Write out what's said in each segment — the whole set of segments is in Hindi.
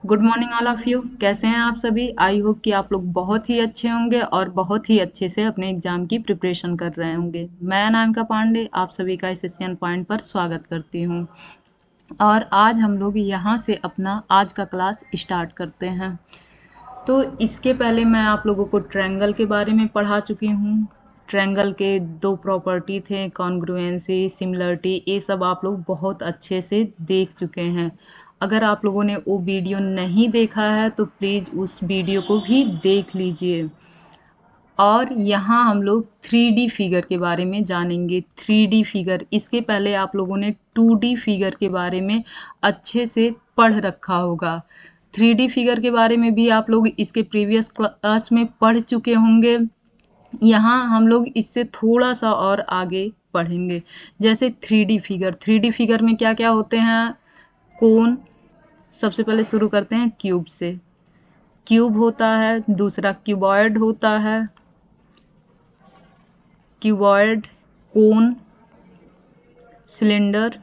Good morning all of you. कैसे हैं आप सभी? आई होप कि आप लोग बहुत ही अच्छे होंगे और बहुत ही अच्छे से अपने एग्जाम की प्रिपरेशन कर रहे होंगे। मैं अनामिका पांडे आप सभी का इस सेशन पॉइंट पर स्वागत करती हूँ और आज हम लोग यहाँ से अपना आज का क्लास स्टार्ट करते हैं। तो इसके पहले मैं आप लोगों को ट्रायंगल के बारे में पढ़ा चुकी हूँ। ट्रायंगल के दो प्रॉपर्टी थे, कॉन्ग्रुएंसी, सिमिलरिटी, ये सब आप लोग बहुत अच्छे से देख चुके हैं। अगर आप लोगों ने वो वीडियो नहीं देखा है तो प्लीज़ उस वीडियो को भी देख लीजिए। और यहाँ हम लोग 3D फिगर के बारे में जानेंगे। 3D फिगर, इसके पहले आप लोगों ने 2D फिगर के बारे में अच्छे से पढ़ रखा होगा। 3D फिगर के बारे में भी आप लोग इसके प्रीवियस क्लास में पढ़ चुके होंगे। यहाँ हम लोग इससे थोड़ा सा और आगे पढ़ेंगे। जैसे 3D फिगर, 3D फिगर में क्या क्या होते हैं? कोन, सबसे पहले शुरू करते हैं क्यूब से। क्यूब होता है, दूसरा क्यूबॉइड होता है, क्यूबॉइड, कोन, सिलेंडर,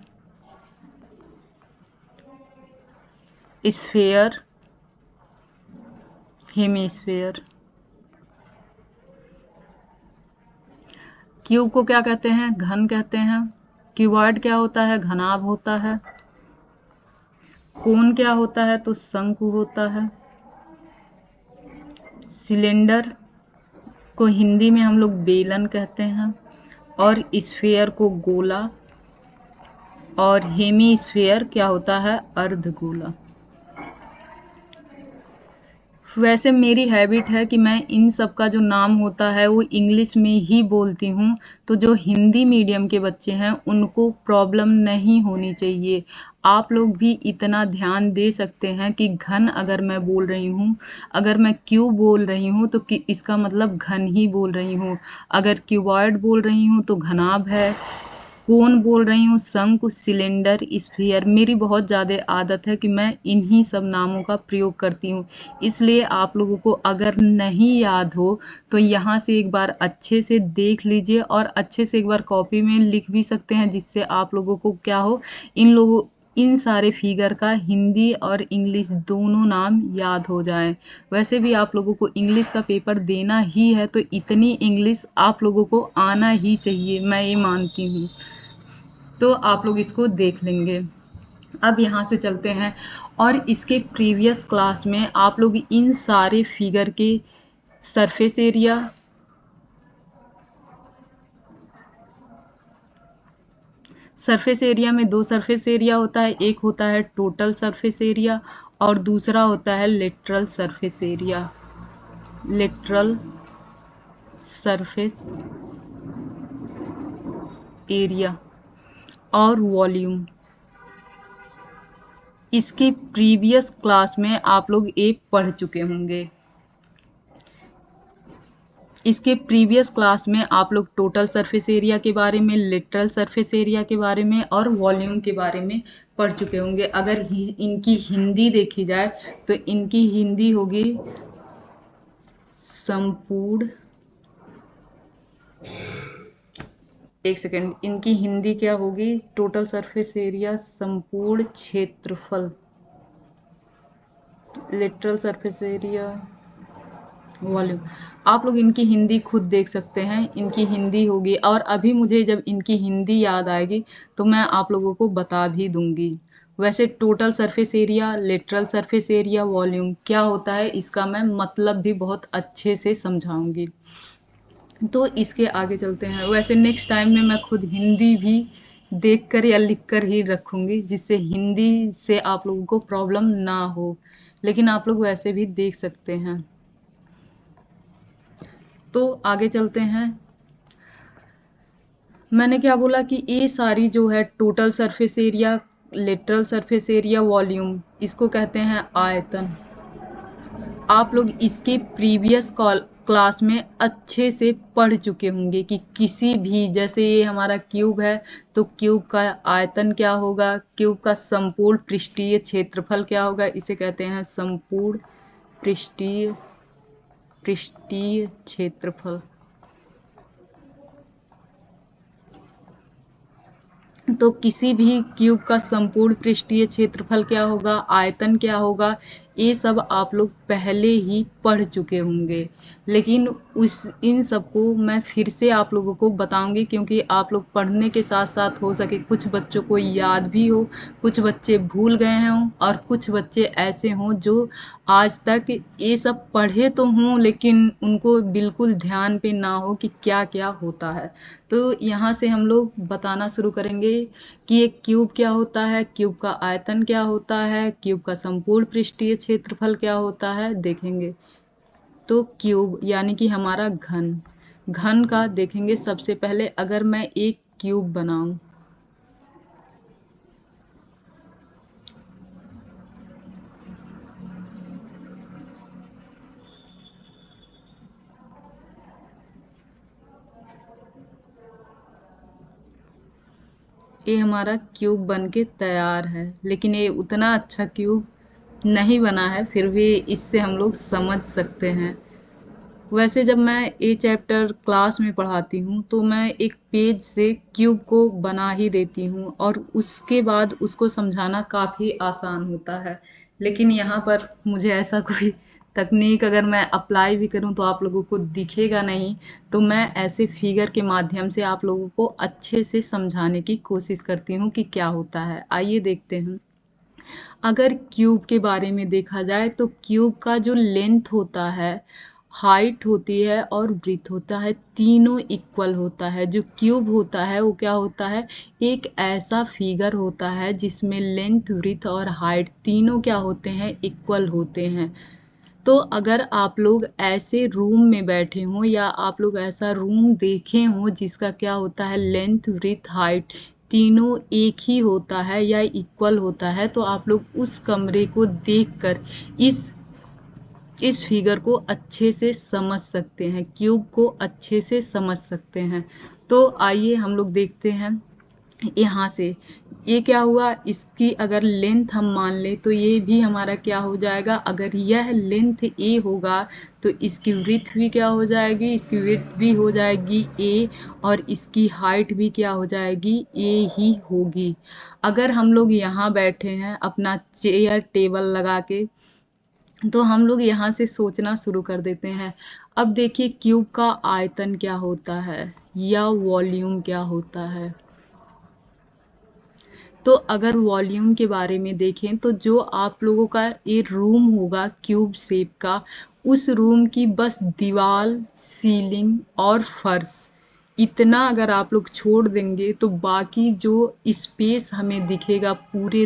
स्फेयर, हेमीस्फेयर। क्यूब को क्या कहते हैं? घन कहते हैं। क्यूबॉइड क्या होता है? घनाभ होता है। कोन क्या होता है? तो शंकु होता है। सिलेंडर को हिंदी में हम लोग बेलन कहते हैं और स्फेयर को गोला, और हेमीस्फेयर क्या होता है? अर्धगोला। वैसे मेरी हैबिट है कि मैं इन सब का जो नाम होता है वो इंग्लिश में ही बोलती हूँ, तो जो हिंदी मीडियम के बच्चे हैं उनको प्रॉब्लम नहीं होनी चाहिए। आप लोग भी इतना ध्यान दे सकते हैं कि घन अगर मैं बोल रही हूँ, अगर मैं क्यूब बोल रही हूँ तो इसका मतलब घन ही बोल रही हूँ। अगर क्यूबॉइड बोल रही हूँ तो घनाभ है। कोन बोल रही हूँ, शंकु, सिलेंडर, स्फीयर। मेरी बहुत ज़्यादा आदत है कि मैं इन्हीं सब नामों का प्रयोग करती हूँ। इसलिए आप लोगों को अगर नहीं याद हो तो यहाँ से एक बार अच्छे से देख लीजिए और अच्छे से एक बार कॉपी में लिख भी सकते हैं, जिससे आप लोगों को क्या हो, इन सारे फिगर का हिंदी और इंग्लिश दोनों नाम याद हो जाए। वैसे भी आप लोगों को इंग्लिश का पेपर देना ही है तो इतनी इंग्लिश आप लोगों को आना ही चाहिए, मैं ये मानती हूँ। तो आप लोग इसको देख लेंगे। अब यहाँ से चलते हैं और इसके प्रीवियस क्लास में आप लोग इन सारे फिगर के सरफेस एरिया, सरफेस एरिया में दो सरफेस एरिया होता है, एक होता है टोटल सरफेस एरिया और दूसरा होता है lateral surface area. Lateral surface area और वॉल्यूम, इसके प्रीवियस क्लास में आप लोग ये पढ़ चुके होंगे। इसके प्रीवियस क्लास में आप लोग टोटल सरफेस एरिया के बारे में, लेटरल सरफेस एरिया के बारे में और वॉल्यूम के बारे में पढ़ चुके होंगे। अगर इनकी हिंदी देखी जाए तो इनकी हिंदी होगी संपूर्ण, एक सेकेंड, इनकी हिंदी क्या होगी? टोटल सरफेस एरिया संपूर्ण क्षेत्रफल। Lateral surface area, volume. आप लोग इनकी हिंदी खुद देख सकते हैं, इनकी हिंदी होगी। और अभी मुझे जब इनकी हिंदी याद आएगी तो मैं आप लोगों को बता भी दूंगी। वैसे total surface area, lateral surface area, volume क्या होता है इसका मैं मतलब भी बहुत अच्छे से समझाऊंगी। तो इसके आगे चलते हैं। वैसे नेक्स्ट टाइम में मैं खुद हिंदी भी देख कर या लिख कर ही रखूंगी, जिससे हिंदी से आप लोगों को प्रॉब्लम ना हो, लेकिन आप लोग वैसे भी देख सकते हैं। तो आगे चलते हैं। मैंने क्या बोला कि ये सारी जो है total surface area, lateral surface area, volume, इसको कहते हैं आयतन। आप लोग इसके प्रीवियस क्लास में अच्छे से पढ़ चुके होंगे कि किसी भी, जैसे ये हमारा क्यूब है तो क्यूब का आयतन क्या होगा, क्यूब का संपूर्ण पृष्ठीय क्षेत्रफल क्या होगा, इसे कहते हैं संपूर्ण पृष्ठीय क्षेत्रफल। तो किसी भी क्यूब का संपूर्ण पृष्ठीय क्षेत्रफल क्या होगा, आयतन क्या होगा, ये सब आप लोग पहले ही पढ़ चुके होंगे, लेकिन इन सबको मैं फिर से आप लोगों को बताऊंगी, क्योंकि आप लोग पढ़ने के साथ साथ हो सके कुछ बच्चों को याद भी हो, कुछ बच्चे भूल गए हों और कुछ बच्चे ऐसे हों जो आज तक ये सब पढ़े तो हों लेकिन उनको बिल्कुल ध्यान पे ना हो कि क्या क्या होता है। तो यहाँ से हम लोग बताना शुरू करेंगे कि एक क्यूब क्या होता है, क्यूब का आयतन क्या होता है, क्यूब का संपूर्ण पृष्ठीय क्षेत्रफल क्या होता है देखेंगे। तो क्यूब यानी कि हमारा घन, घन का देखेंगे। सबसे पहले अगर मैं एक क्यूब बनाऊं, ये हमारा क्यूब बन के तैयार है, लेकिन ये उतना अच्छा क्यूब नहीं बना है, फिर भी इससे हम लोग समझ सकते हैं। वैसे जब मैं ये चैप्टर क्लास में पढ़ाती हूँ तो मैं एक पेज से क्यूब को बना ही देती हूँ और उसके बाद उसको समझाना काफ़ी आसान होता है। लेकिन यहाँ पर मुझे ऐसा कोई तकनीक अगर मैं अप्लाई भी करूँ तो आप लोगों को दिखेगा नहीं, तो मैं ऐसे फिगर के माध्यम से आप लोगों को अच्छे से समझाने की कोशिश करती हूँ कि क्या होता है। आइए देखते हैं। अगर क्यूब के बारे में देखा जाए तो क्यूब का जो लेंथ होता है, हाइट होती है और ब्रीथ होता है, तीनों इक्वल होता है। जो क्यूब होता है वो क्या होता है, एक ऐसा फिगर होता है जिसमें लेंथ, ब्रीथ और हाइट तीनों क्या होते हैं, इक्वल होते हैं। तो अगर आप लोग ऐसे रूम में बैठे हों या आप लोग ऐसा रूम देखे हों जिसका क्या होता है, लेंथ, ब्रीथ, हाइट तीनों एक ही होता है या इक्वल होता है, तो आप लोग उस कमरे को देखकर इस इस फिगर को अच्छे से समझ सकते हैं, क्यूब को अच्छे से समझ सकते हैं। तो आइए हम लोग देखते हैं यहाँ से। ये क्या हुआ, इसकी अगर लेंथ हम मान ले तो ये भी हमारा क्या हो जाएगा, अगर यह लेंथ ए होगा तो इसकी विड्थ भी क्या हो जाएगी, इसकी विड्थ भी हो जाएगी ए, और इसकी हाइट भी क्या हो जाएगी, ए ही होगी। अगर हम लोग यहाँ बैठे हैं अपना चेयर टेबल लगा के, तो हम लोग यहाँ से सोचना शुरू कर देते हैं। अब देखिए क्यूब का आयतन क्या होता है या वॉल्यूम क्या होता है। तो अगर वॉल्यूम के बारे में देखें तो जो आप लोगों का ये रूम होगा क्यूब शेप का, उस रूम की बस दीवार, सीलिंग और फर्श, इतना अगर आप लोग छोड़ देंगे तो बाकी जो स्पेस हमें दिखेगा पूरे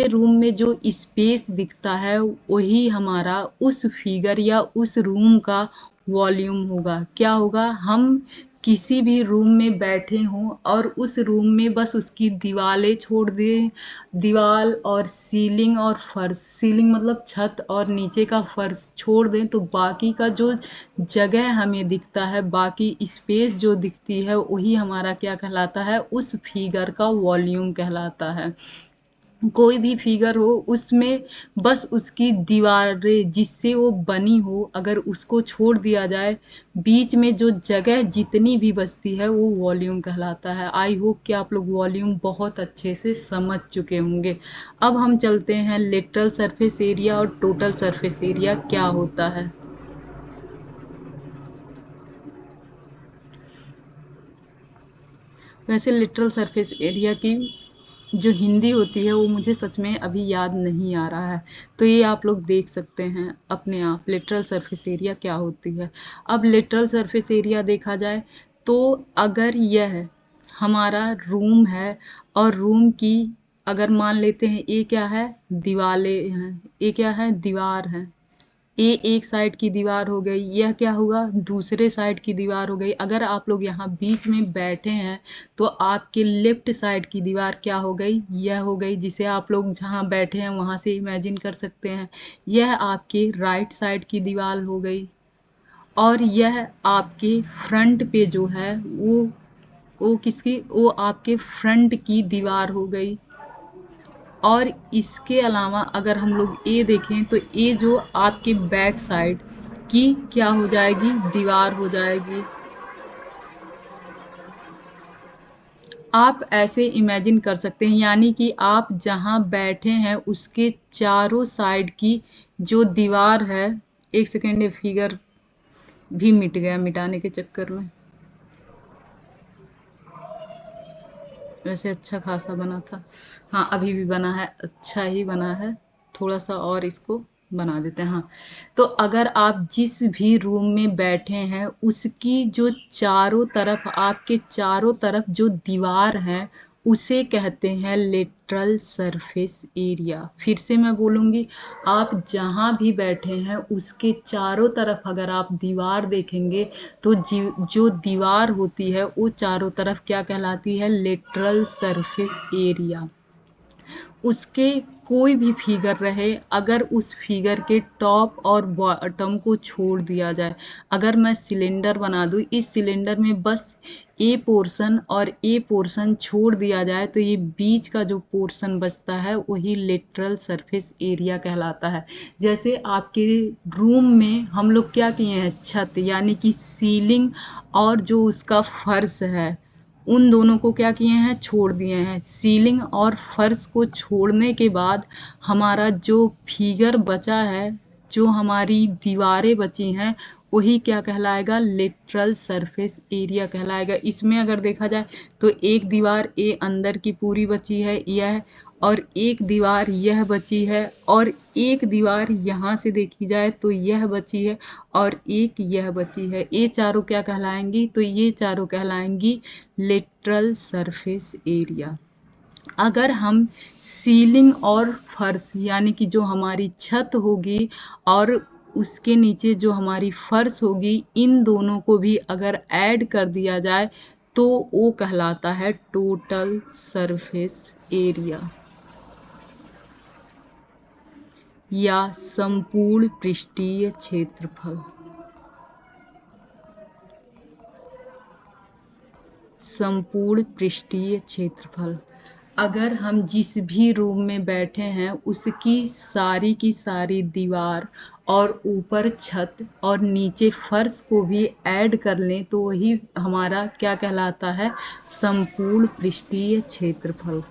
रूम में जो स्पेस दिखता है वही हमारा उस फिगर या उस रूम का वॉल्यूम होगा। क्या होगा, हम किसी भी रूम में बैठे हों और उस रूम में बस उसकी दीवारें छोड़ दें, दीवार और सीलिंग और फर्श, सीलिंग मतलब छत और नीचे का फर्श छोड़ दें, तो बाकी का जो जगह हमें दिखता है, बाकी स्पेस जो दिखती है वही हमारा क्या कहलाता है, उस फिगर का वॉल्यूम कहलाता है। कोई भी फिगर हो उसमें बस उसकी दीवारें जिससे वो बनी हो अगर उसको छोड़ दिया जाए, बीच में जो जगह जितनी भी बचती है वो वॉल्यूम कहलाता है। आई होप कि आप लोग वॉल्यूम बहुत अच्छे से समझ चुके होंगे। अब हम चलते हैं लेटरल सरफेस एरिया और टोटल सरफेस एरिया क्या होता है। वैसे लिटरल सरफेस एरिया की जो हिंदी होती है वो मुझे सच में अभी याद नहीं आ रहा है, तो ये आप लोग देख सकते हैं अपने आप लिटरल सरफेस एरिया क्या होती है। अब लिटरल सरफेस एरिया देखा जाए तो अगर यह हमारा रूम है और रूम की अगर मान लेते हैं ये क्या है, दीवारें हैं, ये क्या है, दीवार है, ये एक साइड की दीवार हो गई, यह क्या हुआ, दूसरे साइड की दीवार हो गई। अगर आप लोग यहाँ बीच में बैठे हैं तो आपके लेफ्ट साइड की दीवार क्या हो गई, यह हो गई, जिसे आप लोग जहाँ बैठे हैं वहाँ से इमेजिन कर सकते हैं। यह आपके राइट साइड की दीवार हो गई और यह आपके फ्रंट पे जो है वो किसकी, वो आपके फ्रंट की दीवार हो गई। और इसके अलावा अगर हम लोग ये देखें तो ये जो आपके बैक साइड की क्या हो जाएगी, दीवार हो जाएगी। आप ऐसे इमेजिन कर सकते हैं, यानी कि आप जहां बैठे हैं उसके चारों साइड की जो दीवार है, एक सेकेंड, ये फिगर भी मिट गया मिटाने के चक्कर में। वैसे अच्छा खासा बना था। हाँ, अभी भी बना है, अच्छा ही बना है। थोड़ा सा और इसको बना देते हैं। हाँ, तो अगर आप जिस भी रूम में बैठे हैं उसकी जो चारों तरफ, आपके चारों तरफ जो दीवार है, उसे कहते हैं लेटरल सरफेस एरिया। फिर से मैं बोलूँगी, आप जहाँ भी बैठे हैं उसके चारों तरफ अगर आप दीवार देखेंगे तो जो दीवार होती है वो चारों तरफ क्या कहलाती है? Lateral surface area. उसके कोई भी फिगर रहे, अगर उस फिगर के टॉप और बॉटम को छोड़ दिया जाए, अगर मैं सिलेंडर बना दूं, इस सिलेंडर में बस ए पोर्शन और ए पोर्शन छोड़ दिया जाए तो ये बीच का जो पोर्शन बचता है वही लेटरल सरफेस एरिया कहलाता है। जैसे आपके रूम में हम लोग क्या किए हैं, छत यानी कि सीलिंग और जो उसका फर्श है, उन दोनों को क्या किए हैं, छोड़ दिए हैं। सीलिंग और फर्श को छोड़ने के बाद हमारा जो फिगर बचा है, जो हमारी दीवारें बची हैं, वही क्या कहलाएगा? लेटरल सरफेस एरिया कहलाएगा। इसमें अगर देखा जाए तो एक दीवार ए अंदर की पूरी बची है यह, और एक दीवार यह बची है, और एक दीवार यहाँ से देखी जाए तो यह बची है, और एक यह बची है। ये चारों क्या कहलाएंगी? तो ये चारों कहलाएंगी लेटरल सरफेस एरिया। अगर हम सीलिंग और फर्श यानी कि जो हमारी छत होगी और उसके नीचे जो हमारी फर्श होगी, इन दोनों को भी अगर ऐड कर दिया जाए तो वो कहलाता है टोटल सरफेस एरिया या संपूर्ण पृष्ठीय क्षेत्रफल। संपूर्ण पृष्ठीय क्षेत्रफल। अगर हम जिस भी रूम में बैठे हैं उसकी सारी की सारी दीवार और ऊपर छत और नीचे फर्श को भी ऐड कर लें तो वही हमारा क्या कहलाता है? संपूर्ण पृष्ठीय क्षेत्रफल।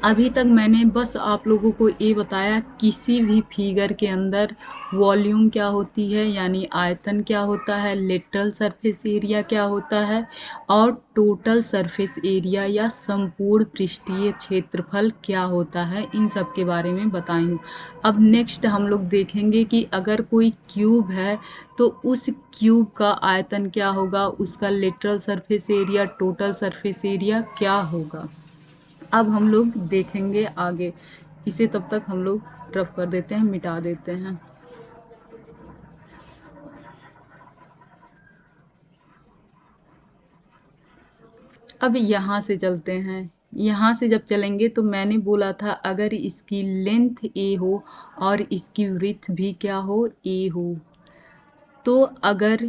अभी तक मैंने बस आप लोगों को ये बताया किसी भी फिगर के अंदर वॉल्यूम क्या होती है, यानी आयतन क्या होता है, लेटरल सरफेस एरिया क्या होता है, और टोटल सरफेस एरिया या संपूर्ण पृष्ठीय क्षेत्रफल क्या होता है, इन सब के बारे में बताई हूँ। अब नेक्स्ट हम लोग देखेंगे कि अगर कोई क्यूब है तो उस क्यूब का आयतन क्या होगा, उसका lateral surface area, total surface area क्या होगा। अब हम लोग देखेंगे आगे। इसे तब तक हम लोग रफ कर देते हैं, मिटा देते हैं। अब यहाँ से चलते हैं। यहाँ से जब चलेंगे तो मैंने बोला था अगर इसकी लेंथ ए हो और इसकी विड्थ भी क्या हो, ए हो, तो अगर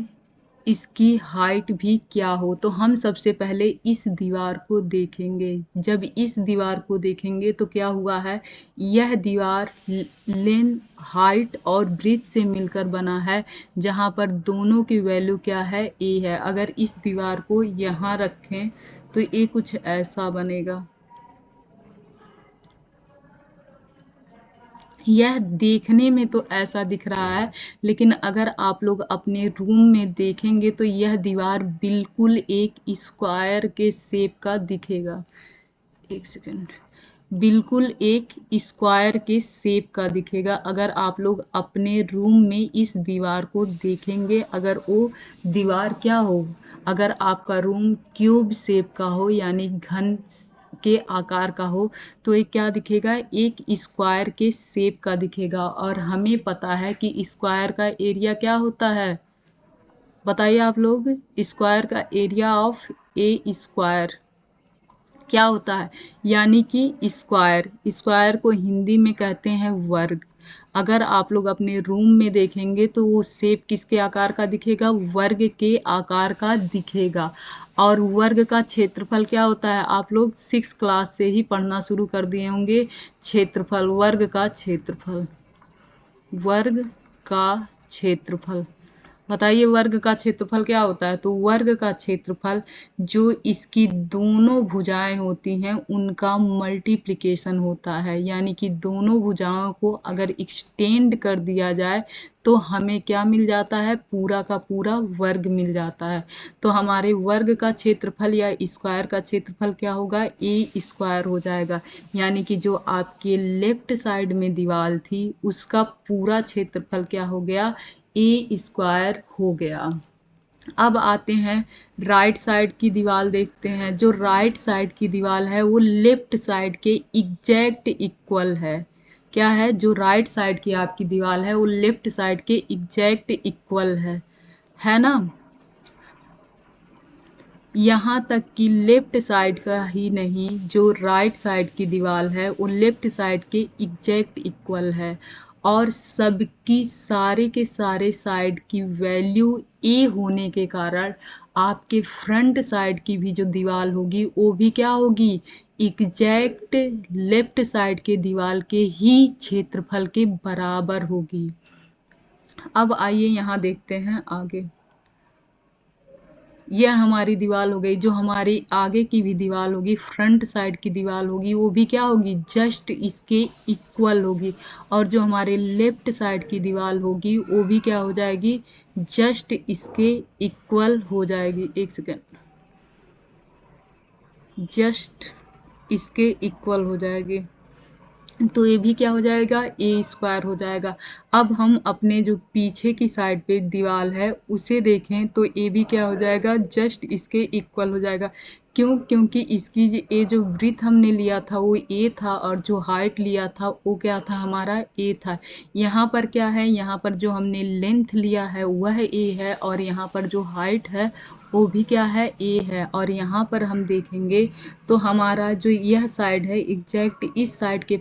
इसकी हाइट भी क्या हो, तो हम सबसे पहले इस दीवार को देखेंगे। जब इस दीवार को देखेंगे तो क्या हुआ है, यह दीवार लेंथ, हाइट और ब्रीथ से मिलकर बना है, जहाँ पर दोनों की वैल्यू क्या है, ए है। अगर इस दीवार को यहाँ रखें तो ये कुछ ऐसा बनेगा। यह देखने में तो ऐसा दिख रहा है, लेकिन अगर आप लोग अपने रूम में देखेंगे तो यह दीवार बिल्कुल एक स्क्वायर के शेप का दिखेगा। एक सेकेंड, बिल्कुल एक स्क्वायर के शेप का दिखेगा। अगर आप लोग अपने रूम में इस दीवार को देखेंगे, अगर वो दीवार क्या हो, अगर आपका रूम क्यूब शेप का हो यानी घन के आकार का हो, तो ये क्या दिखेगा, एक स्क्वायर के शेप का दिखेगा। और हमें पता है कि स्क्वायर का एरिया क्या होता है, बताइए आप लोग। स्क्वायर का एरिया ऑफ ए स्क्वायर क्या होता है, यानी कि स्क्वायर, स्क्वायर को हिंदी में कहते हैं वर्ग। अगर आप लोग अपने रूम में देखेंगे तो वो शेप किसके आकार का दिखेगा, वर्ग के आकार का दिखेगा। और वर्ग का क्षेत्रफल क्या होता है, आप लोग 6 क्लास से ही पढ़ना शुरू कर दिए होंगे। क्षेत्रफल, वर्ग का क्षेत्रफल, वर्ग का क्षेत्रफल। बताइए वर्ग का क्षेत्रफल क्या होता है? तो वर्ग का क्षेत्रफल जो इसकी दोनों भुजाएं होती हैं उनका मल्टीप्लिकेशन होता है, यानी कि दोनों भुजाओं को अगर एक्सटेंड कर दिया जाए तो हमें क्या मिल जाता है? पूरा का पूरा वर्ग मिल जाता है। तो हमारे वर्ग का क्षेत्रफल या स्क्वायर का क्षेत्रफल क्या होगा? ए स्क्वायर हो जाएगा, यानी कि जो आपके लेफ्ट साइड में दीवार थी उसका पूरा क्षेत्रफल क्या हो गया? ए स्क्वायर हो गया। अब आते हैं राइट साइड की दीवार देखते हैं। जो राइट साइड की दीवार है वो लेफ्ट साइड के एग्जैक्ट इक्वल है। क्या है? जो राइट साइड की आपकी दीवार है वो लेफ्ट साइड के एग्जैक्ट इक्वल है ना? यहाँ तक कि लेफ्ट साइड का ही नहीं, जो राइट साइड की दीवार है वो लेफ्ट साइड के एग्जैक्ट इक्वल है, और सबकी सारे के सारे साइड की वैल्यू ए होने के कारण आपके फ्रंट साइड की भी जो दीवार होगी वो भी क्या होगी? एग्जैक्ट लेफ्ट साइड के दीवार के ही क्षेत्रफल के बराबर होगी। अब आइए यहाँ देखते हैं आगे। यह हमारी दीवार हो गई। जो हमारी आगे की भी दीवार होगी, फ्रंट साइड की दीवार होगी, वो भी क्या होगी? जस्ट इसके इक्वल होगी। और जो हमारे लेफ्ट साइड की दीवार होगी वो भी क्या हो जाएगी? जस्ट इसके इक्वल हो जाएगी। एक सेकेंड, जस्ट इसके इक्वल हो जाएगी। तो ये भी क्या हो जाएगा? ए स्क्वायर हो जाएगा। अब हम अपने जो पीछे की साइड पे दीवार है उसे देखें तो ये भी क्या हो जाएगा? जस्ट इसके इक्वल हो जाएगा। क्यों? क्योंकि इसकी ये जो ब्रीथ हमने लिया था वो ए था, और जो हाइट लिया था वो क्या था? हमारा ए था। यहाँ पर क्या है? यहाँ पर जो हमने लेंथ लिया है वह ए है, और यहाँ पर जो हाइट है वो भी क्या है? ए है। और यहाँ पर हम देखेंगे तो हमारा जो यह साइड है एग्जैक्ट इस साइड के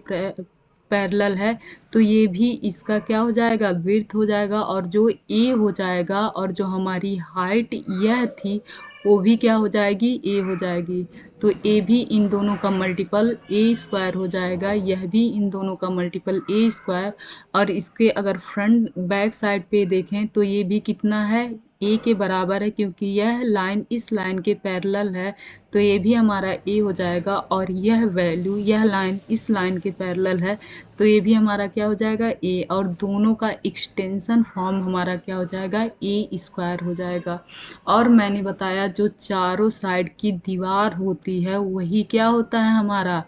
पैरेलल है, तो ये भी इसका क्या हो जाएगा? विड्थ हो जाएगा। और जो ए हो जाएगा, और जो हमारी हाइट यह थी वो भी क्या हो जाएगी? ए हो जाएगी। तो ए भी इन दोनों का मल्टीपल ए स्क्वायर हो जाएगा, यह भी इन दोनों का मल्टीपल ए स्क्वायर। और इसके अगर फ्रंट बैक साइड पे देखें तो ये भी कितना है? ए के बराबर है, क्योंकि यह लाइन इस लाइन के पैरेलल है, तो ये भी हमारा ए हो जाएगा। और यह वैल्यू, यह लाइन इस लाइन के पैरेलल है, तो ये भी हमारा क्या हो जाएगा? ए। और दोनों का एक्सटेंशन फॉर्म हमारा क्या हो जाएगा? ए स्क्वायर हो जाएगा। और मैंने बताया जो चारों साइड की दीवार होती है वही क्या होता है? हमारा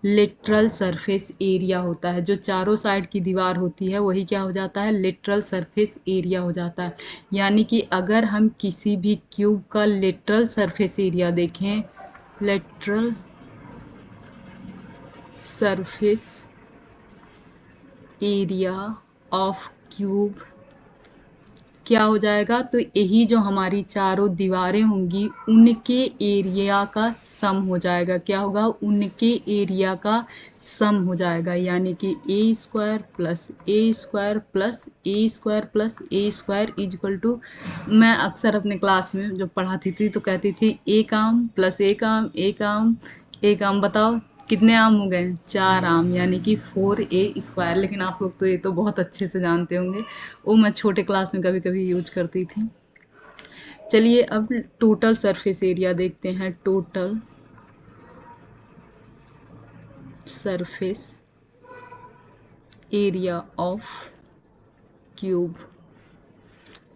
लेटरल सरफेस एरिया होता है। जो चारों साइड की दीवार होती है वही क्या हो जाता है? लेटरल सरफेस एरिया हो जाता है। यानी कि अगर हम किसी भी क्यूब का लेटरल सरफेस एरिया देखें, lateral surface area of cube क्या हो जाएगा? तो यही जो हमारी चारों दीवारें होंगी उनके एरिया का सम हो जाएगा। क्या होगा? उनके एरिया का सम हो जाएगा, यानी कि A square plus A square plus A square plus A square is equal to, मैं अक्सर अपने क्लास में जब पढ़ाती थी तो कहती थी एक आम प्लस एक आम, एक आम, एक आम। बताओ कितने आम हो गए? 4 आम, यानी कि 4a स्क्वायर। लेकिन आप लोग तो ये तो बहुत अच्छे से जानते होंगे, वो मैं छोटे क्लास में कभी कभी यूज करती थी। चलिए अब टोटल सरफेस एरिया देखते हैं। Total surface area of cube.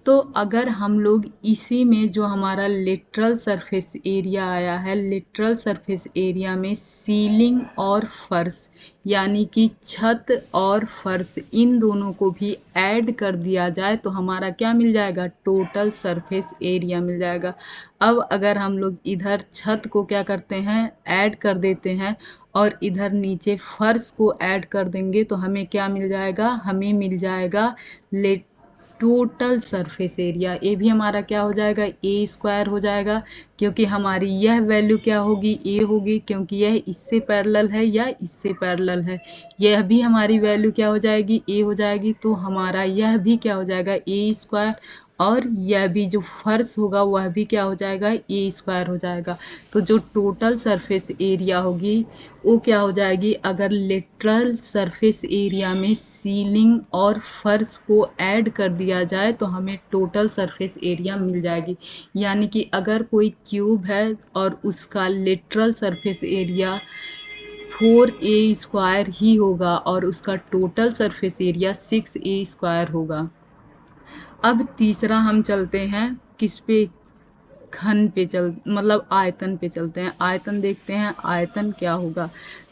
तो अगर हम लोग इसी में जो हमारा लेटरल सरफेस एरिया आया है, लेटरल सरफेस एरिया में सीलिंग और फर्श, यानी कि छत और फर्श, इन दोनों को भी ऐड कर दिया जाए तो हमारा क्या मिल जाएगा? टोटल सरफेस एरिया मिल जाएगा। अब अगर हम लोग इधर छत को क्या करते हैं? ऐड कर देते हैं, और इधर नीचे फर्श को ऐड कर देंगे तो हमें क्या मिल जाएगा? हमें मिल जाएगा टोटल सरफेस एरिया। ये भी हमारा क्या हो जाएगा? ए स्क्वायर हो जाएगा, क्योंकि हमारी यह वैल्यू क्या होगी? ए होगी, क्योंकि यह इससे पैरेलल है या इससे पैरेलल है। यह भी हमारी वैल्यू क्या हो जाएगी? ए हो जाएगी। तो हमारा यह भी क्या हो जाएगा? ए स्क्वायर। और यह भी जो फर्श होगा वह भी क्या हो जाएगा, ए स्क्वायर हो जाएगा। तो जो टोटल सरफेस एरिया होगी वो क्या हो जाएगी, अगर लेटरल सरफेस एरिया में सीलिंग और फर्श को ऐड कर दिया जाए तो हमें टोटल सरफेस एरिया मिल जाएगी। यानी कि अगर कोई क्यूब है और उसका लेटरल सरफेस एरिया 4a² ही होगा और उसका टोटल सरफेस एरिया 6a² होगा। अब तीसरा हम चलते हैं किस पे, घन पे मतलब आयतन पे चलते हैं। आयतन देखते हैं आयतन क्या होगा।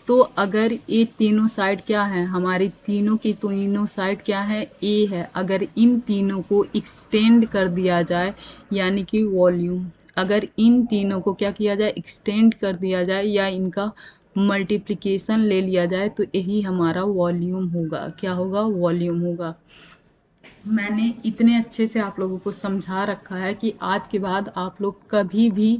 तो अगर ये तीनों साइड क्या है, हमारी तीनों की तीनों साइड क्या है, ए है। अगर इन तीनों को एक्सटेंड कर दिया जाए यानी कि वॉल्यूम, अगर इन तीनों को क्या किया जाए, एक्सटेंड कर दिया जाए या इनका मल्टीप्लिकेशन ले लिया जाए तो यही हमारा वॉल्यूम होगा। क्या होगा, वॉल्यूम होगा। मैंने इतने अच्छे से आप लोगों को समझा रखा है कि आज के बाद आप लोग कभी भी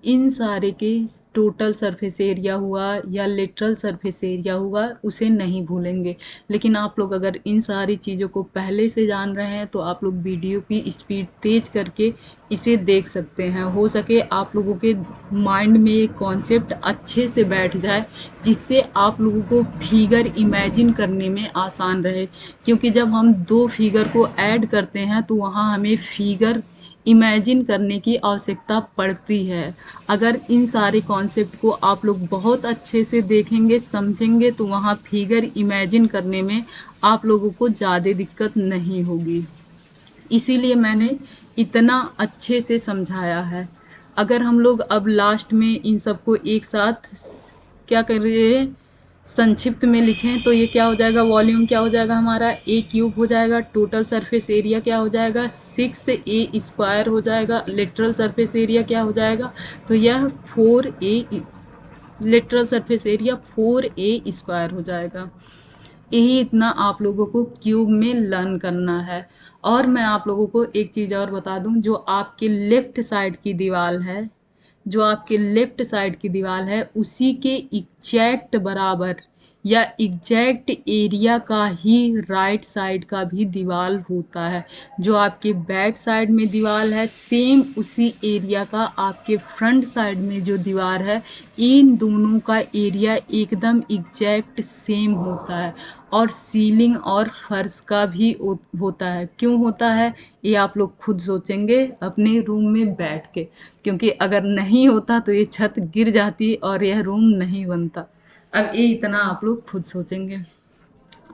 इन सारे के टोटल सरफेस एरिया हुआ या लेटरल सरफेस एरिया हुआ उसे नहीं भूलेंगे। लेकिन आप लोग अगर इन सारी चीज़ों को पहले से जान रहे हैं तो आप लोग वीडियो की स्पीड तेज करके इसे देख सकते हैं। हो सके आप लोगों के माइंड में ये कॉन्सेप्ट अच्छे से बैठ जाए जिससे आप लोगों को फिगर इमेजिन करने में आसान रहे। क्योंकि जब हम दो फिगर को ऐड करते हैं तो वहाँ हमें फिगर इमेजिन करने की आवश्यकता पड़ती है। अगर इन सारे कॉन्सेप्ट को आप लोग बहुत अच्छे से देखेंगे समझेंगे तो वहाँ फिगर इमेजिन करने में आप लोगों को ज़्यादा दिक्कत नहीं होगी। इसीलिए मैंने इतना अच्छे से समझाया है। अगर हम लोग अब लास्ट में इन सबको एक साथ क्या कर रहे हैं, संक्षिप्त में लिखें तो ये क्या हो जाएगा, वॉल्यूम क्या हो जाएगा हमारा, ए क्यूब हो जाएगा। टोटल सरफेस एरिया क्या हो जाएगा, 6a² हो जाएगा। लेटरल सरफेस एरिया क्या हो जाएगा, तो यह 4a, lateral surface area 4a² हो जाएगा। यही इतना आप लोगों को क्यूब में लर्न करना है। और मैं आप लोगों को एक चीज़ और बता दूं, जो आपके लेफ्ट साइड की दीवार है, जो आपके लेफ्ट साइड की दीवार है उसी के एग्जैक्ट बराबर या एग्जैक्ट एरिया का ही राइट साइड का भी दीवार होता है। जो आपके बैक साइड में दीवार है सेम उसी एरिया का आपके फ्रंट साइड में जो दीवार है, इन दोनों का एरिया एकदम एग्जैक्ट सेम होता है। और सीलिंग और फर्श का भी होता है। क्यों होता है ये आप लोग खुद सोचेंगे अपने रूम में बैठ के, क्योंकि अगर नहीं होता तो ये छत गिर जाती और यह रूम नहीं बनता। अब ये इतना आप लोग खुद सोचेंगे।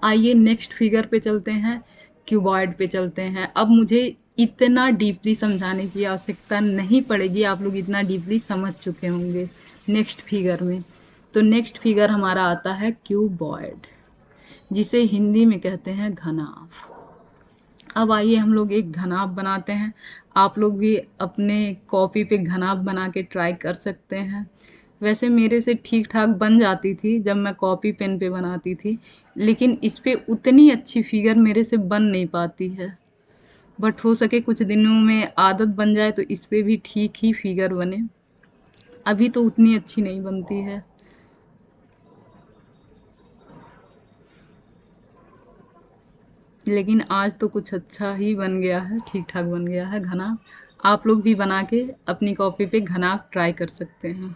आइए नेक्स्ट फिगर पे चलते हैं, क्यूबॉइड पे चलते हैं। अब मुझे इतना डीपली समझाने की आवश्यकता नहीं पड़ेगी, आप लोग इतना डीपली समझ चुके होंगे नेक्स्ट फिगर में। तो नेक्स्ट फिगर हमारा आता है क्यूबॉइड, जिसे हिंदी में कहते हैं घनाभ। अब आइए हम लोग एक घनाभ बनाते हैं। आप लोग भी अपने कॉपी पे घनाभ बना के ट्राई कर सकते हैं। वैसे मेरे से ठीक ठाक बन जाती थी जब मैं कॉपी पेन पे बनाती थी, लेकिन इस पे उतनी अच्छी फिगर मेरे से बन नहीं पाती है। बट हो सके कुछ दिनों में आदत बन जाए तो इस पे भी ठीक ही फिगर बने। अभी तो उतनी अच्छी नहीं बनती है। लेकिन आज तो कुछ अच्छा ही बन गया है, ठीक ठाक बन गया है घनाभ। आप लोग भी बना के अपनी कॉपी पे घनाभ ट्राई कर सकते हैं,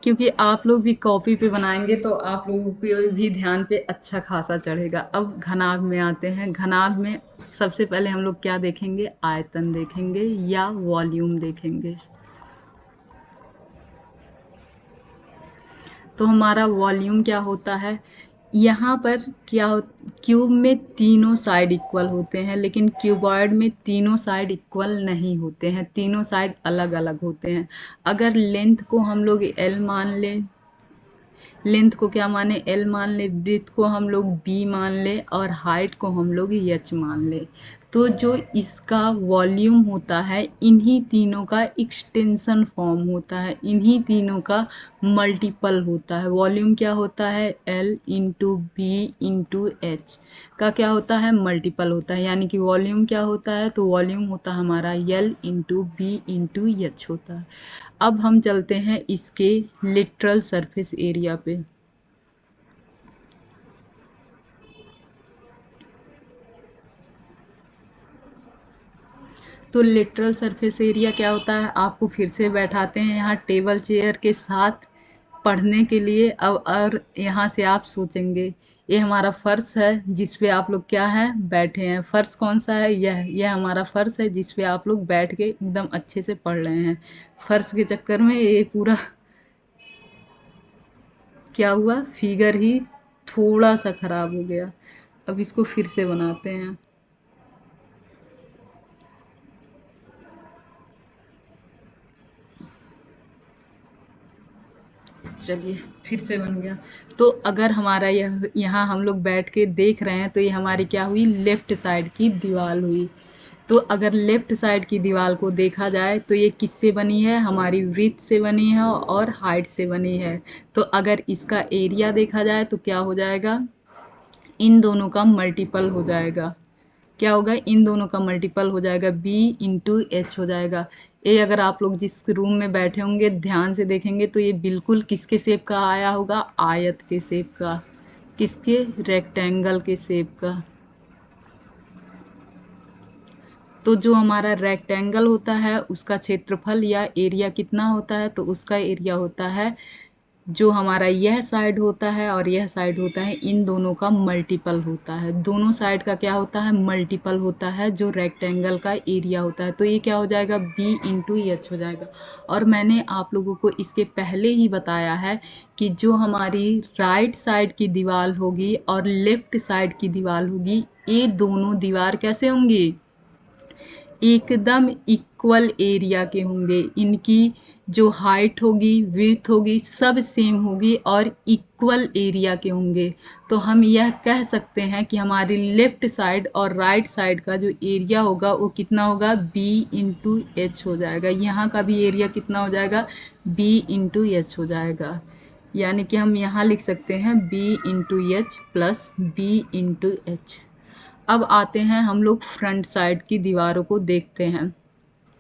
क्योंकि आप लोग भी कॉपी पे बनाएंगे तो आप लोगों को भी ध्यान पे अच्छा खासा चढ़ेगा। अब घनाभ में आते हैं। घनाभ में सबसे पहले हम लोग क्या देखेंगे, आयतन देखेंगे या वॉल्यूम देखेंगे। तो हमारा वॉल्यूम क्या होता है, यहाँ पर क्या हो, क्यूब में तीनों साइड इक्वल होते हैं लेकिन क्यूबॉइड में तीनों साइड इक्वल नहीं होते हैं, तीनों साइड अलग अलग होते हैं। अगर लेंथ को हम लोग एल मान लें, लेंथ को क्या माने, एल मान ले, ब्रीथ को हम लोग बी मान ले और हाइट को हम लोग एच मान ले, तो जो इसका वॉल्यूम होता है इन्हीं तीनों का एक्सटेंशन फॉर्म होता है, इन्हीं तीनों का मल्टीपल होता है। वॉल्यूम क्या होता है, L into B into H का क्या होता है, मल्टीपल होता है। यानी कि वॉल्यूम क्या होता है, तो वॉल्यूम होता है हमारा L into B into H होता है। अब हम चलते हैं इसके लिटरल सरफेस एरिया पे। तो लिटरल सरफेस एरिया क्या होता है, आपको फिर से बैठाते हैं यहाँ टेबल चेयर के साथ पढ़ने के लिए। अब और यहाँ से आप सोचेंगे ये हमारा फर्श है जिस पे आप लोग क्या है बैठे हैं। फर्श कौन सा है, यह हमारा फर्श है जिस पे आप लोग बैठ के एकदम अच्छे से पढ़ रहे हैं। फर्श के चक्कर में ये पूरा क्या हुआ, फिगर ही थोड़ा सा खराब हो गया। अब इसको फिर से बनाते हैं। चलिए फिर से बन गया। तो अगर हमारा यह यहाँ हम लोग बैठ के देख रहे हैं तो ये हमारी क्या हुई, लेफ्ट साइड की दीवार हुई। तो अगर लेफ्ट साइड की दीवार को देखा जाए तो ये किससे बनी है, हमारी विड्थ से बनी है और हाइट से बनी है। तो अगर इसका एरिया देखा जाए तो क्या हो जाएगा, इन दोनों का मल्टीपल हो जाएगा। क्या होगा, इन दोनों का मल्टीपल हो जाएगा, b इंटू एच हो जाएगा। ये अगर आप लोग जिस रूम में बैठे होंगे ध्यान से देखेंगे तो ये बिल्कुल किसके शेप का आया होगा, आयत के शेप का। किसके, रेक्टेंगल के शेप का। तो जो हमारा रेक्टेंगल होता है उसका क्षेत्रफल या एरिया कितना होता है, तो उसका एरिया होता है जो हमारा यह साइड होता है और यह साइड होता है, इन दोनों का मल्टीपल होता है। दोनों साइड का क्या होता है, मल्टीपल होता है जो रेक्टेंगल का एरिया होता है। तो ये क्या हो जाएगा, b इंटू एच हो जाएगा। और मैंने आप लोगों को इसके पहले ही बताया है कि जो हमारी राइट साइड की दीवार होगी और लेफ्ट साइड की दीवार होगी, ये दोनों दीवार कैसे होंगी, एकदम इक्वल एरिया के होंगे। इनकी जो हाइट होगी, विड्थ होगी, सब सेम होगी और इक्वल एरिया के होंगे। तो हम यह कह सकते हैं कि हमारी लेफ्ट साइड और राइट साइड का जो एरिया होगा वो कितना होगा, b इंटू एच हो जाएगा। यहाँ का भी एरिया कितना हो जाएगा, b इंटू एच हो जाएगा। यानी कि हम यहाँ लिख सकते हैं b into H plus b into H. अब आते हैं हम लोग फ्रंट साइड की दीवारों को देखते हैं।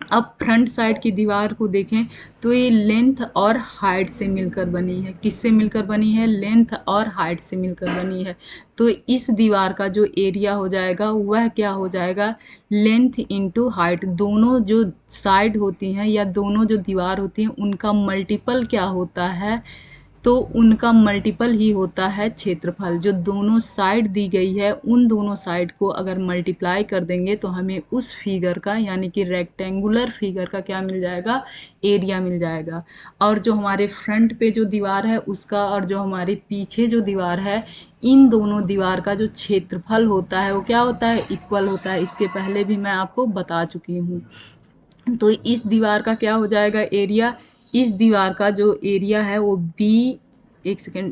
अब फ्रंट साइड की दीवार को देखें तो ये लेंथ और हाइट से मिलकर बनी है। किससे मिलकर बनी है, लेंथ और हाइट से मिलकर बनी है। तो इस दीवार का जो एरिया हो जाएगा वह क्या हो जाएगा, लेंथ इंटू हाइट। दोनों जो साइड होती हैं या दोनों जो दीवार होती हैं उनका मल्टीपल क्या होता है, तो उनका मल्टीपल ही होता है क्षेत्रफल। जो दोनों साइड दी गई है उन दोनों साइड को अगर मल्टीप्लाई कर देंगे तो हमें उस फिगर का यानी कि रेक्टेंगुलर फिगर का क्या मिल जाएगा, एरिया मिल जाएगा। और जो हमारे फ्रंट पे जो दीवार है उसका और जो हमारे पीछे जो दीवार है, इन दोनों दीवार का जो क्षेत्रफल होता है वो क्या होता है, इक्वल होता है। इसके पहले भी मैं आपको बता चुकी हूँ। तो इस दीवार का क्या हो जाएगा एरिया, इस दीवार का जो एरिया है वो b, एक सेकेंड,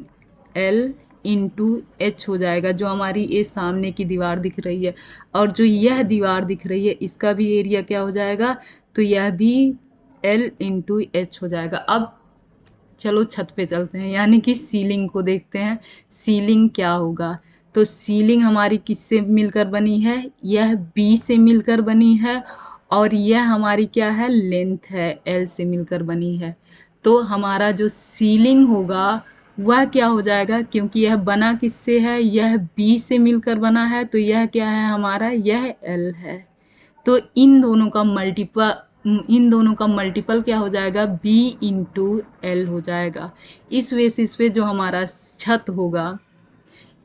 l इंटू एच हो जाएगा। जो हमारी ये सामने की दीवार दिख रही है और जो यह दीवार दिख रही है इसका भी एरिया क्या हो जाएगा, तो यह भी l इंटू एच हो जाएगा। अब चलो छत पे चलते हैं यानी कि सीलिंग को देखते हैं। सीलिंग क्या होगा, तो सीलिंग हमारी किससे मिलकर बनी है, यह b से मिलकर बनी है और यह हमारी क्या है, लेंथ है, l से मिलकर बनी है। तो हमारा जो सीलिंग होगा वह क्या हो जाएगा, क्योंकि यह बना किससे है, यह b से मिलकर बना है, तो यह क्या है हमारा, यह l है। तो इन दोनों का मल्टीपल क्या हो जाएगा, b इंटू एल हो जाएगा। इस बेसिस पे जो हमारा छत होगा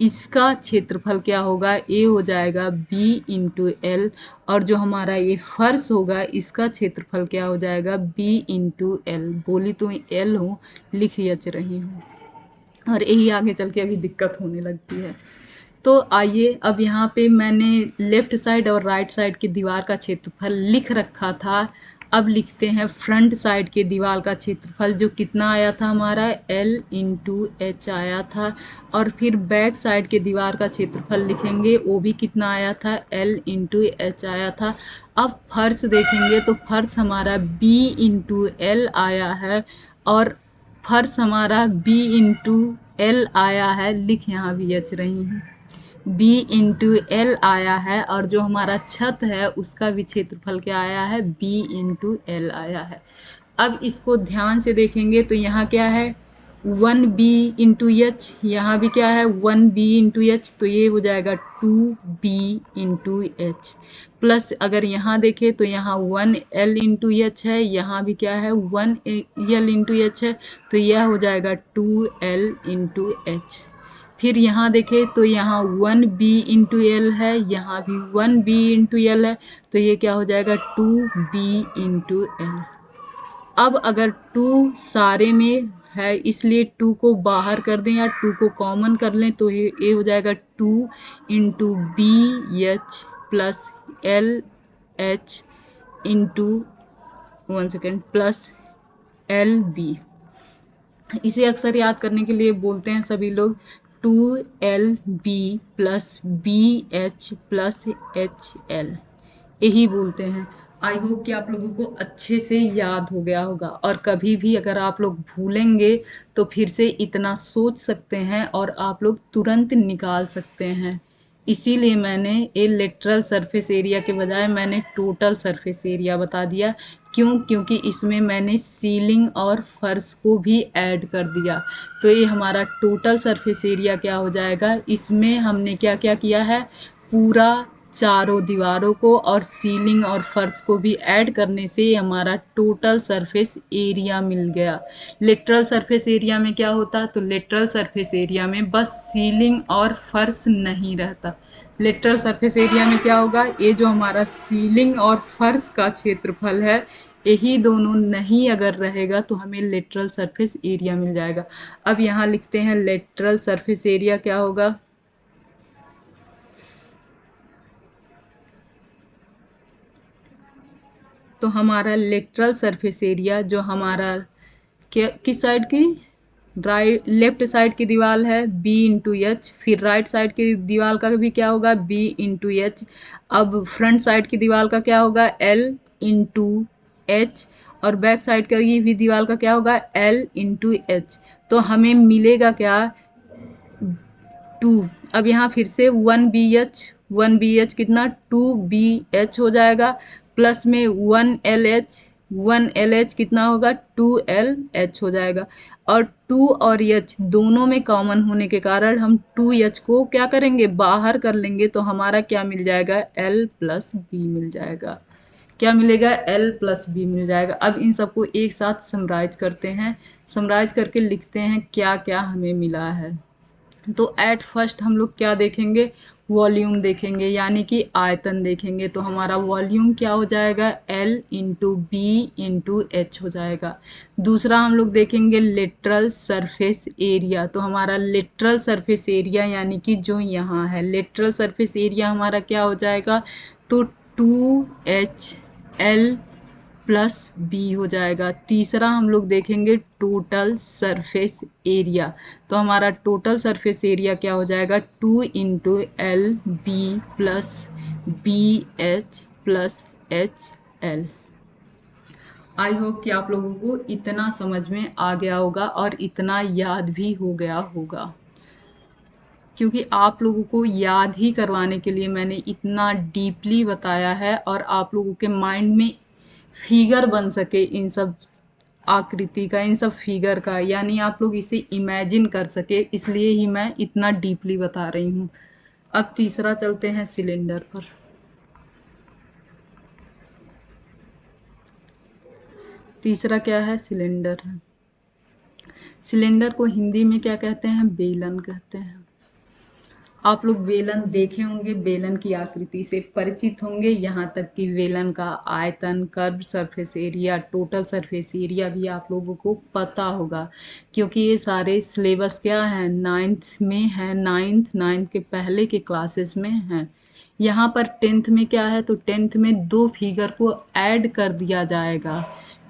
इसका क्षेत्रफल क्या होगा, ए हो जाएगा b इंटू एल। और जो हमारा ये फर्श होगा इसका क्षेत्रफल क्या हो जाएगा, b इंटू एल। बोली तो एल हूँ, लिख यच रही हूँ और यही आगे चल के अभी दिक्कत होने लगती है। तो आइए अब यहाँ पे मैंने लेफ्ट साइड और राइट साइड की दीवार का क्षेत्रफल लिख रखा था। अब लिखते हैं फ्रंट साइड के दीवार का क्षेत्रफल जो कितना आया था हमारा, L इंटू एच आया था। और फिर बैक साइड के दीवार का क्षेत्रफल लिखेंगे, वो भी कितना आया था, L इंटू एच आया था। अब फर्श देखेंगे तो फर्श हमारा B इंटू एल आया है और फर्श हमारा b इंटू एल आया है, लिख यहाँ भी एच रही हूँ, b इंटू एल आया है। और जो हमारा छत है उसका भी क्षेत्रफल क्या आया है, b इंटू एल आया है। अब इसको ध्यान से देखेंगे तो यहाँ क्या है, 1b/h, यहाँ भी क्या है 1b/h, तो ये हो जाएगा 2b/h प्लस अगर यहाँ देखें तो यहाँ 1l/h है, यहाँ भी क्या है 1l/h है, तो यह हो जाएगा 2l/h। फिर यहाँ देखें तो यहाँ 1b/l है, यहाँ भी 1b/l है, तो ये क्या हो जाएगा 2b/l। अब अगर 2 सारे में है इसलिए 2 को बाहर कर दें या 2 को कॉमन कर लें तो ये हो जाएगा 2/bh plus LH into 1 second plus LB। इसे अक्सर याद करने के लिए बोलते हैं सभी लोग 2LB plus BH plus HL, यही बोलते हैं। आई होप कि आप लोगों को अच्छे से याद हो गया होगा, और कभी भी अगर आप लोग भूलेंगे तो फिर से इतना सोच सकते हैं और आप लोग तुरंत निकाल सकते हैं। इसीलिए मैंने ये लेटरल सरफेस एरिया के बजाय मैंने टोटल सरफेस एरिया बता दिया। क्यों? क्योंकि इसमें मैंने सीलिंग और फर्श को भी ऐड कर दिया। तो ये हमारा टोटल सरफेस एरिया क्या हो जाएगा, इसमें हमने क्या क्या किया है, पूरा चारों दीवारों को और सीलिंग और फर्श को भी ऐड करने से हमारा टोटल सरफेस एरिया मिल गया। लेटरल सरफेस एरिया में क्या होता, तो लेटरल सरफेस एरिया में बस सीलिंग और फर्श नहीं रहता। लेटरल सरफेस एरिया में क्या होगा, ये जो हमारा सीलिंग और फर्श का क्षेत्रफल है, यही दोनों नहीं अगर रहेगा तो हमें लेटरल सरफेस एरिया मिल जाएगा। अब यहाँ लिखते हैं लेटरल सरफेस एरिया क्या होगा, तो हमारा लेटरल सरफेस एरिया जो हमारा किस साइड की, राइट लेफ्ट साइड की दीवार है b/h, फिर राइट साइड की दीवार का भी क्या होगा b/h। अब फ्रंट साइड की दीवार का क्या होगा l/h, और बैक साइड की भी दीवार का क्या होगा l/h। तो हमें मिलेगा क्या 2। अब यहाँ फिर से 1bh कितना 2bh हो जाएगा, प्लस में 1lh कितना होगा 2lh हो जाएगा, और 2 और h दोनों में कॉमन होने के कारण हम 2h को क्या करेंगे बाहर कर लेंगे, तो हमारा क्या मिल जाएगा l प्लस b मिल जाएगा। क्या मिलेगा l प्लस b मिल जाएगा। अब इन सबको एक साथ समराइज करते हैं, समराइज करके लिखते हैं क्या क्या हमें मिला है। तो एट फर्स्ट हम लोग क्या देखेंगे, वॉल्यूम देखेंगे, यानी कि आयतन देखेंगे। तो हमारा वॉल्यूम क्या हो जाएगा L/B/H हो जाएगा। दूसरा हम लोग देखेंगे लेटरल सरफेस एरिया। तो हमारा लेटरल सरफेस एरिया यानी कि जो यहाँ है लेटरल सरफेस एरिया हमारा क्या हो जाएगा, तो 2HL प्लस b हो जाएगा। तीसरा हम लोग देखेंगे टोटल सरफेस एरिया। तो हमारा टोटल सरफेस एरिया क्या हो जाएगा 2/LB plus BH plus HL। I hope कि आप लोगों को इतना समझ में आ गया होगा और इतना याद भी हो गया होगा, क्योंकि आप लोगों को याद ही करवाने के लिए मैंने इतना डीपली बताया है, और आप लोगों के माइंड में फिगर बन सके इन सब आकृति का, इन सब फिगर का, यानी आप लोग इसे इमेजिन कर सके, इसलिए ही मैं इतना डीपली बता रही हूँ। अब तीसरा चलते हैं सिलेंडर पर। तीसरा क्या है, सिलेंडर है। सिलेंडर को हिंदी में क्या कहते हैं, बेलन कहते हैं। आप लोग बेलन देखे होंगे, बेलन की आकृति से परिचित होंगे, यहाँ तक कि बेलन का आयतन, curve surface area, total surface area भी आप लोगों को पता होगा, क्योंकि ये सारे सिलेबस क्या है 9th में है, 9th के पहले के क्लासेस में हैं। यहाँ पर 10th में क्या है, तो 10th में 2 फिगर को ऐड कर दिया जाएगा।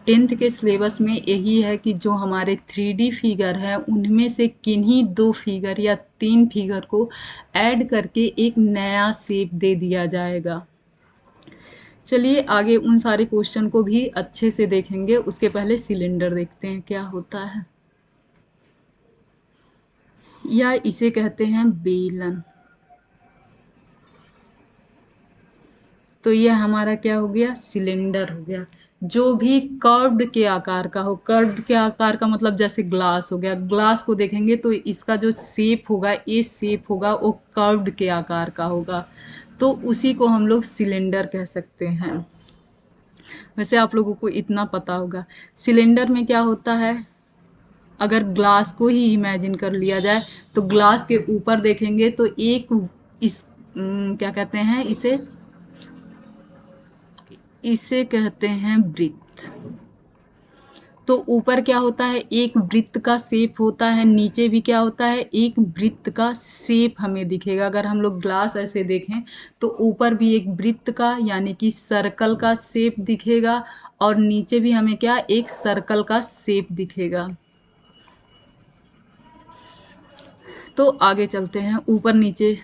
10th के सिलेबस में यही है कि जो हमारे 3D फिगर है उनमें से किन्हीं 2 फिगर या 3 फिगर को ऐड करके एक नया शेप दे दिया जाएगा। चलिए आगे उन सारे क्वेश्चन को भी अच्छे से देखेंगे, उसके पहले सिलेंडर देखते हैं क्या होता है, या इसे कहते हैं बेलन। तो यह हमारा क्या हो गया, सिलेंडर हो गया। जो भी कर्व्ड के आकार का हो, कर्व्ड के आकार का मतलब जैसे ग्लास हो गया, ग्लास को देखेंगे तो इसका जो शेप होगा, ये शेप होगा वो कर्व्ड के आकार का होगा, तो उसी को हम लोग सिलेंडर कह सकते हैं। वैसे आप लोगों को इतना पता होगा सिलेंडर में क्या होता है। अगर ग्लास को ही इमेजिन कर लिया जाए तो ग्लास के ऊपर देखेंगे तो एक इस क्या कहते हैं इसे, इसे कहते हैं वृत्त। तो ऊपर क्या होता है, एक वृत्त का शेप होता है, नीचे भी क्या होता है, एक वृत्त का शेप हमें दिखेगा। अगर हम लोग ग्लास ऐसे देखें तो ऊपर भी एक वृत्त का यानी कि सर्कल का शेप दिखेगा और नीचे भी हमें क्या, एक सर्कल का शेप दिखेगा। तो आगे चलते हैं, ऊपर नीचे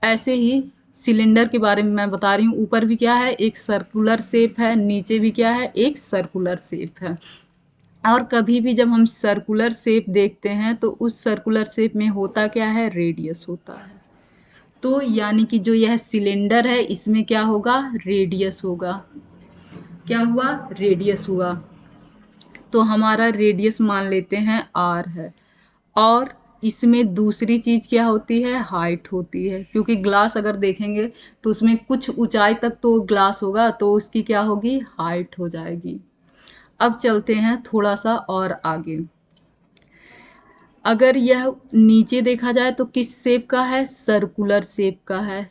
ऐसे ही सिलेंडर के बारे में मैं बता रही हूँ। ऊपर भी क्या है, एक सर्कुलर शेप है, नीचे भी क्या है, एक सर्कुलर शेप है। और कभी भी जब हम सर्कुलर शेप देखते हैं तो उस सर्कुलर शेप में होता क्या है, रेडियस होता है। तो यानी कि जो यह सिलेंडर है इसमें क्या होगा, रेडियस होगा। क्या हुआ, रेडियस हुआ। तो हमारा रेडियस मान लेते हैं आर है। और इसमें दूसरी चीज क्या होती है, हाइट होती है, क्योंकि ग्लास अगर देखेंगे तो उसमें कुछ ऊंचाई तक तो ग्लास होगा, तो उसकी क्या होगी, हाइट हो जाएगी। अब चलते हैं थोड़ा सा और आगे। अगर यह नीचे देखा जाए तो किस शेप का है, सर्कुलर शेप का है।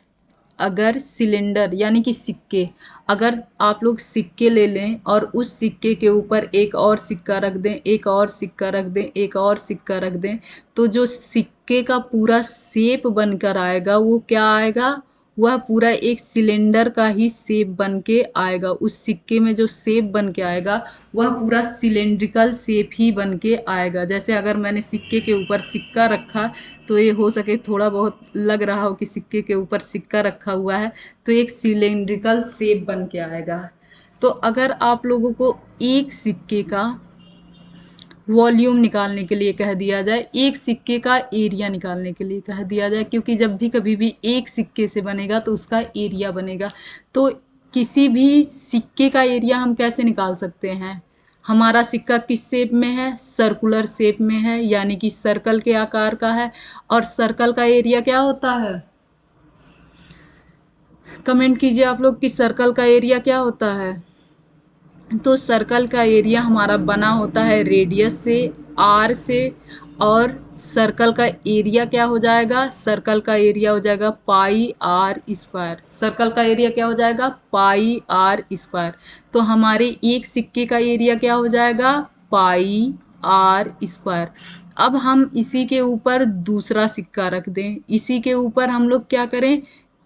अगर सिलेंडर यानी कि सिक्के, अगर आप लोग सिक्के ले लें और उस सिक्के के ऊपर एक और सिक्का रख दें, एक और सिक्का रख दें, एक और सिक्का रख दें, तो जो सिक्के का पूरा शेप बनकर आएगा वो क्या आएगा, वह पूरा एक सिलेंडर का ही शेप बन के आएगा। उस सिक्के में जो शेप बन के आएगा वह पूरा सिलेंड्रिकल शेप ही बन के आएगा। जैसे अगर मैंने सिक्के के ऊपर सिक्का रखा तो ये हो सके थोड़ा बहुत लग रहा हो कि सिक्के के ऊपर सिक्का रखा हुआ है, तो एक सिलेंड्रिकल शेप बन के आएगा। तो अगर आप लोगों को एक सिक्के का वॉल्यूम निकालने के लिए कह दिया जाए, एक सिक्के का एरिया निकालने के लिए कह दिया जाए, क्योंकि जब भी कभी भी एक सिक्के से बनेगा तो उसका एरिया बनेगा, तो किसी भी सिक्के का एरिया हम कैसे निकाल सकते हैं। हमारा सिक्का किस शेप में है, सर्कुलर शेप में है, यानी कि सर्कल के आकार का है। और सर्कल का एरिया क्या होता है, कमेंट कीजिए आप लोग कि सर्कल का एरिया क्या होता है। तो सर्कल का एरिया हमारा बना होता है रेडियस से, आर से, और सर्कल का एरिया क्या हो जाएगा, सर्कल का एरिया हो जाएगा पाई आर स्क्वायर। सर्कल का एरिया क्या हो जाएगा, पाई आर स्क्वायर। तो हमारे एक सिक्के का एरिया क्या हो जाएगा, पाई आर स्क्वायर। अब हम इसी के ऊपर दूसरा सिक्का रख दें, इसी के ऊपर हम लोग क्या करें,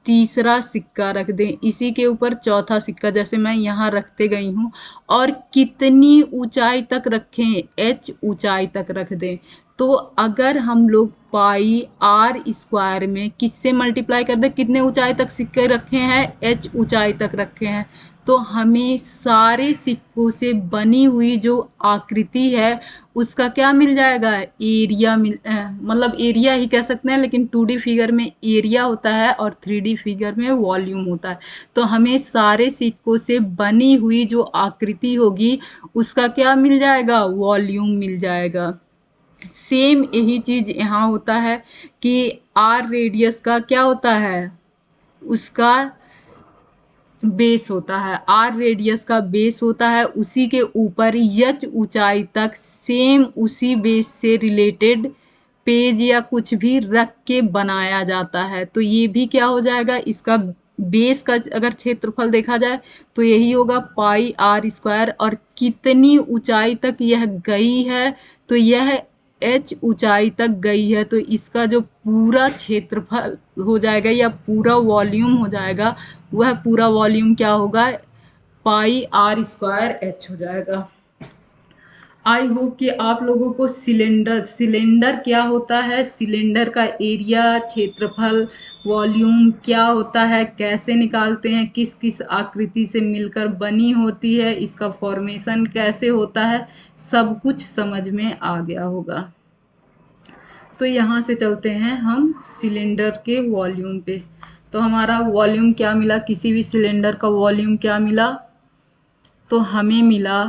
तीसरा सिक्का रख दें, इसी के ऊपर चौथा सिक्का, जैसे मैं यहाँ रखते गई हूँ। और कितनी ऊंचाई तक रखें, h ऊंचाई तक रख दें। तो अगर हम लोग पाई आर स्क्वायर में किससे मल्टीप्लाई कर दें, कितने ऊंचाई तक सिक्के रखे हैं, h ऊंचाई तक रखे हैं, तो हमें सारे सिक्कों से बनी हुई जो आकृति है उसका क्या मिल जाएगा, एरिया मतलब एरिया ही कह सकते हैं, लेकिन 2D फिगर में एरिया होता है और 3D फिगर में वॉल्यूम होता है। तो हमें सारे सिक्कों से बनी हुई जो आकृति होगी उसका क्या मिल जाएगा, वॉल्यूम मिल जाएगा। सेम यही चीज यहाँ होता है कि आर रेडियस का क्या होता है, उसका बेस होता है, आर रेडियस का बेस होता है, उसी के ऊपर एच ऊंचाई तक सेम उसी बेस से रिलेटेड पेज या कुछ भी रख के बनाया जाता है। तो ये भी क्या हो जाएगा, इसका बेस का अगर क्षेत्रफल देखा जाए तो यही होगा पाई आर स्क्वायर। और कितनी ऊंचाई तक यह गई है, तो यह h ऊंचाई तक गई है, तो इसका जो पूरा क्षेत्रफल हो जाएगा या पूरा वॉल्यूम हो जाएगा, वह पूरा वॉल्यूम क्या होगा, पाई आर स्क्वायर h हो जाएगा। आई होप कि आप लोगों को सिलेंडर क्या होता है, सिलेंडर का एरिया, क्षेत्रफल, वॉल्यूम क्या होता है, कैसे निकालते हैं, किस किस आकृति से मिलकर बनी होती है, इसका फॉर्मेशन कैसे होता है, सब कुछ समझ में आ गया होगा। तो यहाँ से चलते हैं हम सिलेंडर के वॉल्यूम पे। तो हमारा वॉल्यूम क्या मिला, किसी भी सिलेंडर का वॉल्यूम क्या मिला, तो हमें मिला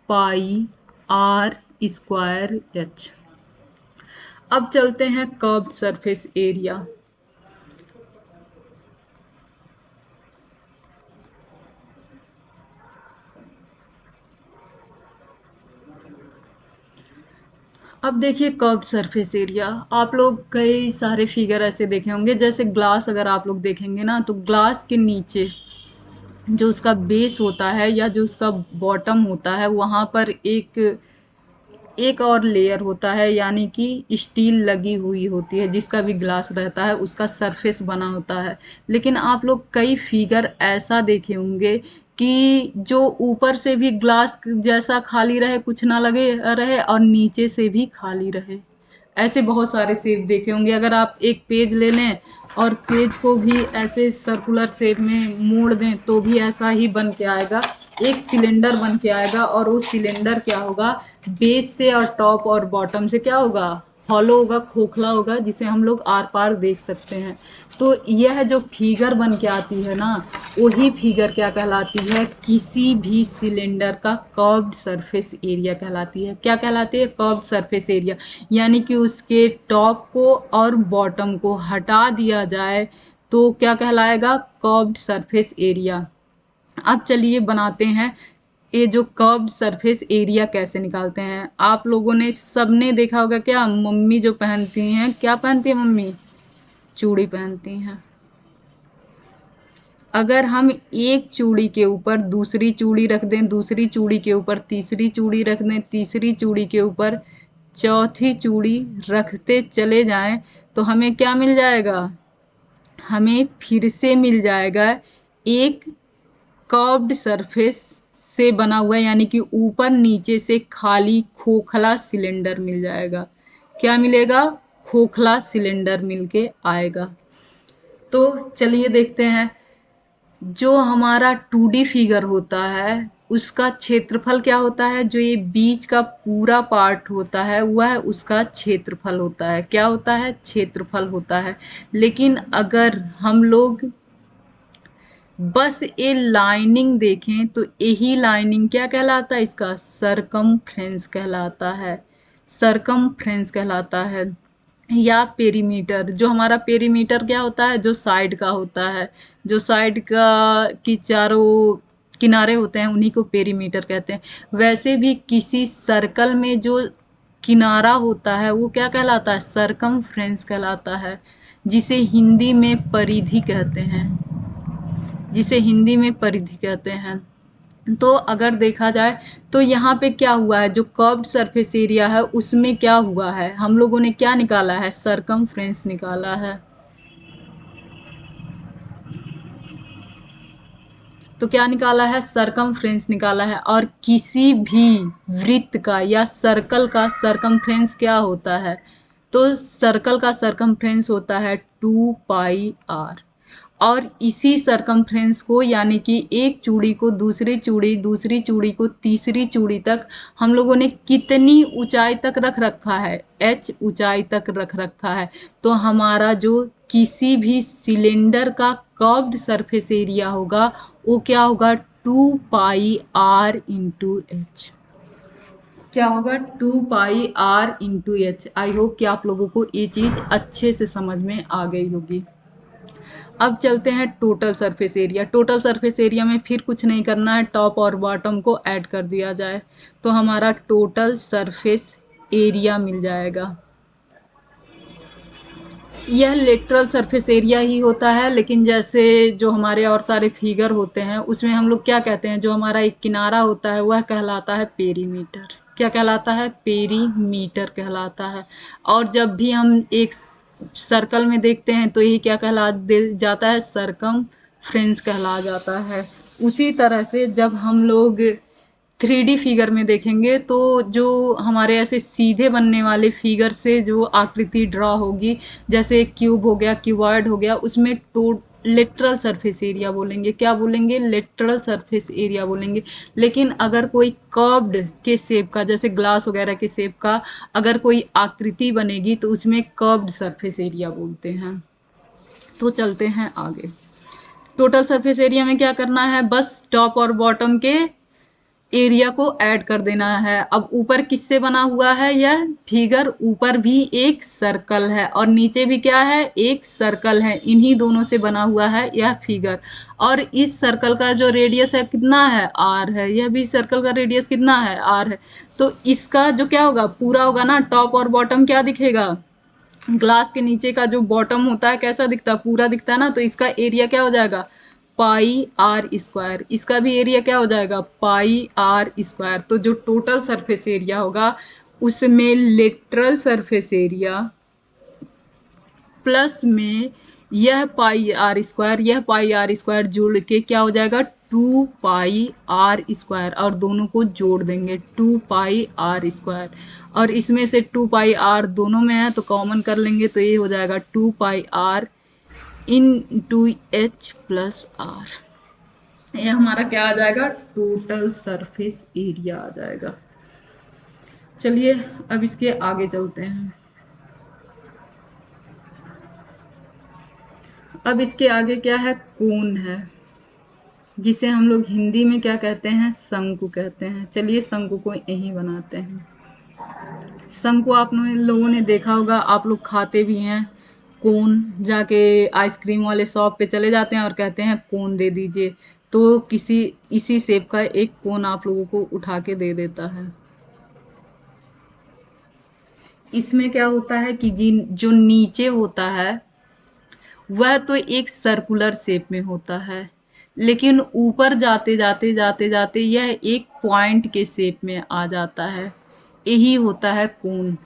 पाई आर स्क्वायर एच। अब चलते हैं कर्व्ड सरफेस एरिया। अब देखिए कर्व्ड सरफेस एरिया, आप लोग कई सारे फिगर ऐसे देखे होंगे, जैसे ग्लास अगर आप लोग देखेंगे ना, तो ग्लास के नीचे जो उसका बेस होता है या जो उसका बॉटम होता है, वहां पर एक और लेयर होता है, यानी कि स्टील लगी हुई होती है। जिसका भी ग्लास रहता है उसका सरफेस बना होता है। लेकिन आप लोग कई फिगर ऐसा देखे होंगे कि जो ऊपर से भी ग्लास जैसा खाली रहे, कुछ ना लगे रहे, और नीचे से भी खाली रहे। ऐसे बहुत सारे शेप देखे होंगे। अगर आप एक पेज ले लें और पेज को भी ऐसे सर्कुलर शेप में मोड़ दें तो भी ऐसा ही बन के आएगा, एक सिलेंडर बन के आएगा। और वो सिलेंडर क्या होगा, बेस से और टॉप और बॉटम से क्या होगा, हॉलो होगा, खोखला होगा, जिसे हम लोग आर पार देख सकते हैं। तो यह जो फिगर बन के आती है ना, वही फिगर क्या कहलाती है, किसी भी सिलेंडर का कर्व्ड सरफेस एरिया कहलाती है। क्या कहलाती है, कर्व्ड सरफेस एरिया। यानी कि उसके टॉप को और बॉटम को हटा दिया जाए तो क्या कहलाएगा, कर्व्ड सरफेस एरिया। अब चलिए बनाते हैं ये जो कर्व्ड सरफेस एरिया कैसे निकालते हैं। आप लोगों ने सबने देखा होगा, क्या मम्मी जो पहनती हैं, क्या पहनती है मम्मी, चूड़ी पहनती हैं। अगर हम एक चूड़ी के ऊपर दूसरी चूड़ी रख दें, दूसरी चूड़ी के ऊपर तीसरी चूड़ी रख दें, तीसरी चूड़ी के ऊपर चौथी चूड़ी रखते चले जाएं, तो हमें क्या मिल जाएगा, हमें फिर से मिल जाएगा एक कर्व्ड सरफेस से बना हुआ, यानी कि ऊपर नीचे से खाली खोखला सिलेंडर मिल जाएगा। क्या मिलेगा, खोखला सिलेंडर मिलके आएगा। तो चलिए देखते हैं, जो हमारा 2D फिगर होता है उसका क्षेत्रफल क्या होता है, जो ये बीच का पूरा पार्ट होता है वह उसका क्षेत्रफल होता है। क्या होता है, क्षेत्रफल होता है। लेकिन अगर हम लोग बस ये लाइनिंग देखें तो यही लाइनिंग क्या कहलाता है, इसका सरकमफ्रेंस कहलाता है। सरकमफ्रेंस कहलाता है, या पेरीमीटर। जो हमारा पेरीमीटर क्या होता है, जो साइड का होता है, जो साइड का की चारों किनारे होते हैं उन्हीं को पेरीमीटर कहते हैं। वैसे भी किसी सर्कल में जो किनारा होता है वो क्या कहलाता है, सरकमफ्रेंस कहलाता है, जिसे हिंदी में परिधि कहते हैं, जिसे हिंदी में परिधि कहते हैं। तो अगर देखा जाए तो यहाँ पे क्या हुआ है, जो कर्व्ड सरफेस एरिया है उसमें क्या हुआ है, हम लोगों ने क्या निकाला है, सरकमफ्रेंस निकाला है। तो क्या निकाला है, सरकमफ्रेंस निकाला है। और किसी भी वृत्त का या सर्कल का सरकमफ्रेंस क्या होता है, तो सर्कल का सरकमफ्रेंस होता है 2πr। और इसी सरकमफ्रेंस को, यानी कि एक चूड़ी को दूसरी चूड़ी, दूसरी चूड़ी को तीसरी चूड़ी तक हम लोगों ने कितनी ऊंचाई तक रख रखा है, h ऊंचाई तक रख रखा है। तो हमारा जो किसी भी सिलेंडर का कर्व्ड सरफेस एरिया होगा वो क्या होगा, 2πr इंटू एच। क्या होगा, 2πr into H. I hope कि आप लोगों को ये चीज अच्छे से समझ में आ गई होगी। अब चलते हैं total surface area. Total surface area में फिर कुछ नहीं करना है, टॉप और बॉटम को ऐड कर दिया जाए तो हमारा टोटल सरफेस एरिया मिल जाएगा। यह लेटरल सरफेस एरिया ही होता है, लेकिन जैसे जो हमारे और सारे फिगर होते हैं उसमें हम लोग क्या कहते हैं, जो हमारा एक किनारा होता है वह कहलाता है पेरीमीटर। क्या कहलाता है, पेरीमीटर कहलाता है। और जब भी हम एक सर्कल में देखते हैं तो यही क्या कहला जाता है, सरकमफ्रेंस कहला जाता है। उसी तरह से जब हम लोग 3D फिगर में देखेंगे तो जो हमारे ऐसे सीधे बनने वाले फिगर से जो आकृति ड्रॉ होगी, जैसे क्यूब हो गया, क्यूबॉइड हो गया, उसमें लेटरल सरफेस एरिया बोलेंगे। क्या बोलेंगे, लेटरल सरफेस एरिया बोलेंगे। लेकिन अगर कोई कर्व्ड के शेप का, जैसे ग्लास वगैरह के शेप का अगर कोई आकृति बनेगी तो उसमें कर्व्ड सरफेस एरिया बोलते हैं। तो चलते हैं आगे। टोटल सरफेस एरिया में क्या करना है, बस टॉप और बॉटम के एरिया को ऐड कर देना है। अब ऊपर किससे बना हुआ है यह फिगर? ऊपर भी एक सर्कल है और नीचे भी क्या है? एक सर्कल है। इन्हीं दोनों से बना हुआ है यह फिगर। और इस सर्कल का जो रेडियस है कितना है? आर है। यह भी सर्कल का रेडियस कितना है? आर है। तो इसका जो क्या होगा? पूरा होगा ना, टॉप और बॉटम क्या दिखेगा? ग्लास के नीचे का जो बॉटम होता है कैसा दिखता है? पूरा दिखता है ना। तो इसका एरिया क्या हो जाएगा? Pi R square. इसका भी एरिया क्या हो जाएगा? Pi R square. तो जो टोटल सरफेस एरिया होगा उसमें लेटरल सरफेस एरिया प्लस में यह पाई आर स्क्वायर, यह पाई आर स्क्वायर जोड़ के क्या हो जाएगा? 2 पाई आर स्क्वायर। और दोनों को जोड़ देंगे 2 पाई आर स्क्वायर। और इसमें से 2 पाई आर दोनों में है तो कॉमन कर लेंगे तो ये हो जाएगा 2 pi R into H plus R. ये हमारा क्या आ जाएगा? टोटल सरफेस एरिया आ जाएगा। चलिए अब इसके आगे चलते हैं। अब इसके आगे क्या है? कोन है, जिसे हम लोग हिंदी में क्या कहते हैं? शंकु कहते हैं। चलिए शंकु को यहीं बनाते हैं। शंकु आप लोगों ने देखा होगा, आप लोग खाते भी हैं। कोन जाके आइसक्रीम वाले शॉप पे चले जाते हैं और कहते हैं कोन दे दीजिए, तो किसी इसी शेप का एक कोन आप लोगों को उठा के दे देता है। इसमें क्या होता है कि जो नीचे होता है वह तो एक सर्कुलर शेप में होता है, लेकिन ऊपर जाते जाते जाते जाते यह एक पॉइंट के शेप में आ जाता है। यही होता है कोन।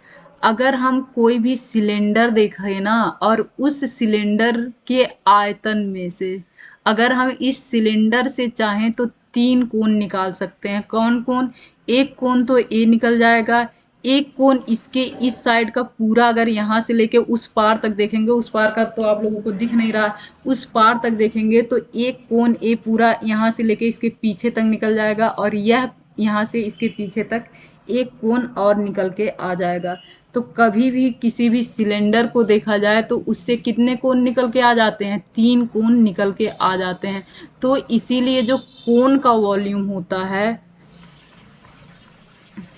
अगर हम कोई भी सिलेंडर देखें ना, और उस सिलेंडर के आयतन में से अगर हम इस सिलेंडर से चाहें तो 3 कोन निकाल सकते हैं। कौन कौन? एक कोन तो ये निकल जाएगा, एक कोन इसके इस साइड का पूरा, अगर यहाँ से लेके उस पार तक देखेंगे, उस पार का तो आप लोगों को दिख नहीं रहा, उस पार तक देखेंगे तो एक कोन ये पूरा यहाँ से लेके इसके पीछे तक निकल जाएगा, और यह यहाँ से इसके पीछे तक एक कोन और निकल के आ जाएगा। तो कभी भी किसी भी सिलेंडर को देखा जाए तो उससे कितने कोन निकल के आ जाते हैं? 3 कोन निकल के आ जाते हैं। तो इसीलिए जो कोन का वॉल्यूम होता है,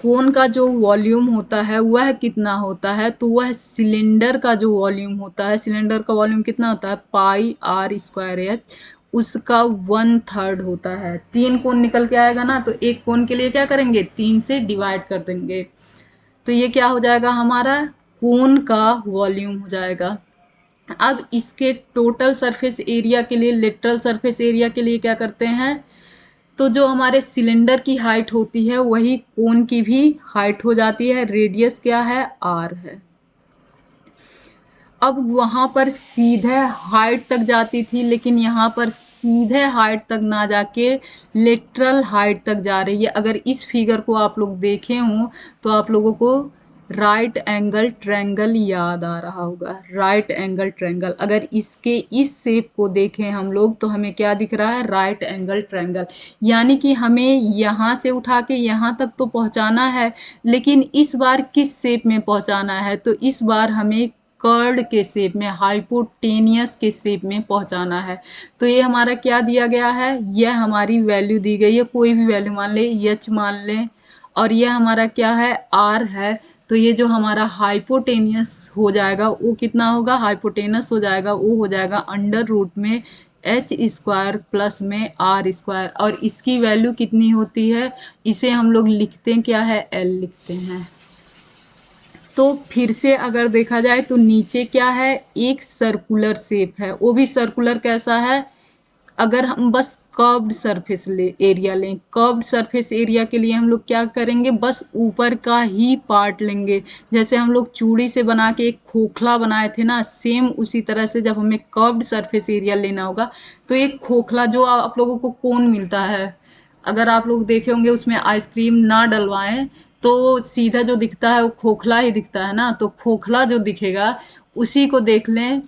कोन का जो वॉल्यूम होता है वह कितना होता है? तो वह सिलेंडर का जो वॉल्यूम होता है, सिलेंडर का वॉल्यूम कितना होता है? पाई आर स्क्वायर एच, उसका 1/3 होता है। 3 कोन निकल के आएगा ना, तो एक कोन के लिए क्या करेंगे? 3 से डिवाइड कर देंगे। तो ये क्या हो जाएगा? हमारा कोन का वॉल्यूम हो जाएगा। अब इसके टोटल सरफेस एरिया के लिए, लेटरल सरफेस एरिया के लिए क्या करते हैं? तो जो हमारे सिलेंडर की हाइट होती है वही कोन की भी हाइट हो जाती है। रेडियस क्या है? आर है। अब वहां पर सीधे हाइट तक जाती थी, लेकिन यहाँ पर सीधे हाइट तक ना जाके लेटरल हाइट तक जा रही है। अगर इस फिगर को आप लोग देखे हो तो आप लोगों को राइट एंगल ट्रायंगल याद आ रहा होगा। राइट एंगल ट्रायंगल, अगर इसके इस शेप को देखें हम लोग तो हमें क्या दिख रहा है? Right angle triangle. यानी कि हमें यहाँ से उठा के यहाँ तक तो पहुँचाना है, लेकिन इस बार किस शेप में पहुँचाना है? तो इस बार हमें कर्ड के शेप में, हाइपोटेनियस के शेप में पहुंचाना है। तो ये हमारा क्या दिया गया है? यह हमारी वैल्यू दी गई है, कोई भी वैल्यू मान ले, एच मान लें, और यह हमारा क्या है? आर है। तो ये जो हमारा हाइपोटेनियस हो जाएगा वो कितना होगा? हाइपोटेनस हो जाएगा, वो हो जाएगा अंडर रूट में एच स्क्वायर प्लस में आर स्क्वायर। और इसकी वैल्यू कितनी होती है? इसे हम लोग लिखते हैं क्या है? एल लिखते हैं। तो फिर से अगर देखा जाए तो नीचे क्या है? एक सर्कुलर शेप है, वो भी सर्कुलर कैसा है? अगर हम बस कर्व्ड सरफेस एरिया लें, कर्व्ड सरफेस एरिया के लिए हम लोग क्या करेंगे? बस ऊपर का ही पार्ट लेंगे। जैसे हम लोग चूड़ी से बना के एक खोखला बनाए थे ना, सेम उसी तरह से जब हमें कर्व्ड सरफेस एरिया लेना होगा तो एक खोखला जो आप लोगों को कोन मिलता है, अगर आप लोग देखे होंगे उसमें आइसक्रीम ना डलवाएं तो सीधा जो दिखता है वो खोखला ही दिखता है ना। तो खोखला जो दिखेगा उसी को देख लें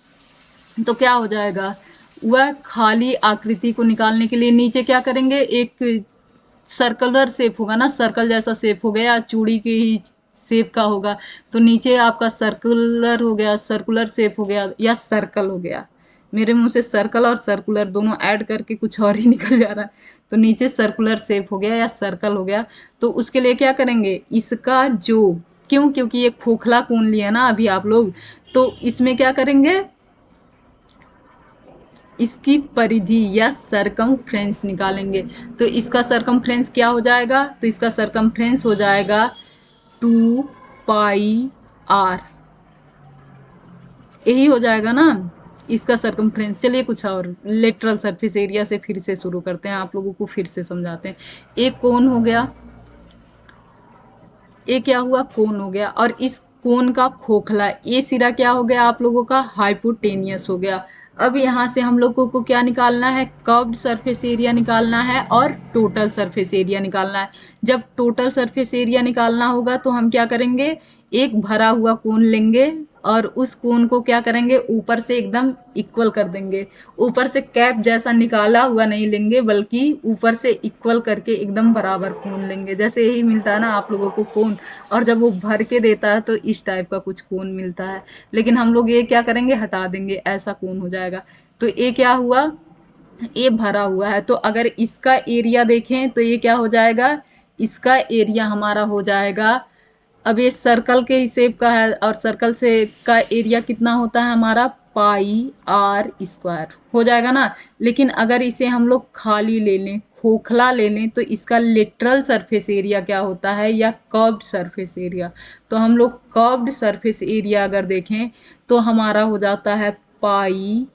तो क्या हो जाएगा? वह खाली आकृति को निकालने के लिए नीचे क्या करेंगे? एक सर्कुलर शेप होगा ना, सर्कल जैसा शेप हो गया, चूड़ी की ही शेप का होगा, तो नीचे आपका सर्कुलर हो गया, सर्कुलर शेप हो गया या सर्कल हो गया। मेरे मुंह से सर्कल और सर्कुलर दोनों ऐड करके कुछ और ही निकल जा रहा है। तो नीचे सर्कुलर शेप हो गया या सर्कल हो गया। तो उसके लिए क्या करेंगे, इसका जो, क्यों, क्योंकि ये खोखला कोण लिया ना अभी आप लोग, तो इसमें क्या करेंगे, इसकी परिधि या सरकमफ्रेंस निकालेंगे। तो इसका सरकमफ्रेंस क्या हो जाएगा, तो इसका सरकमफ्रेंस हो जाएगा 2 पाई आर, यही हो जाएगा ना इसका सरकमफ्रेंस। चलिए कुछ और लेटरल सरफेस एरिया से फिर से शुरू करते हैं, आप लोगों को फिर से समझाते हैं। एक कोण हो गया, ये क्या हुआ, कोण हो गया, और इस कोण का खोखला ये सिरा क्या हो गया आप लोगों का, हाइपोटेनियस हो गया। अब यहाँ से हम लोगों को क्या निकालना है, कर्व्ड सरफेस एरिया निकालना है और टोटल सरफेस एरिया निकालना है। जब टोटल सरफेस एरिया निकालना होगा तो हम क्या करेंगे, एक भरा हुआ कोण लेंगे और उस कोण को क्या करेंगे, ऊपर से एकदम इक्वल कर देंगे। ऊपर से कैप जैसा निकाला हुआ नहीं लेंगे, बल्कि ऊपर से इक्वल करके एकदम बराबर कोण लेंगे। जैसे यही मिलता है ना आप लोगों को कोण, और जब वो भर के देता है तो इस टाइप का कुछ कोण मिलता है। लेकिन हम लोग ये क्या करेंगे, हटा देंगे, ऐसा कोण हो जाएगा। तो ये क्या हुआ, ये भरा हुआ है। तो अगर इसका एरिया देखें तो ये क्या हो जाएगा, इसका एरिया हमारा हो जाएगा, अब ये सर्कल के शेप का है और सर्कल से का एरिया कितना होता है हमारा, पाई आर स्क्वायर हो जाएगा ना। लेकिन अगर इसे हम लोग खाली ले लें, खोखला ले लें, तो इसका लेटरल सरफेस एरिया क्या होता है, या कर्व्ड सरफेस एरिया। तो हम लोग कर्व्ड सरफेस एरिया अगर देखें तो हमारा हो जाता है पाई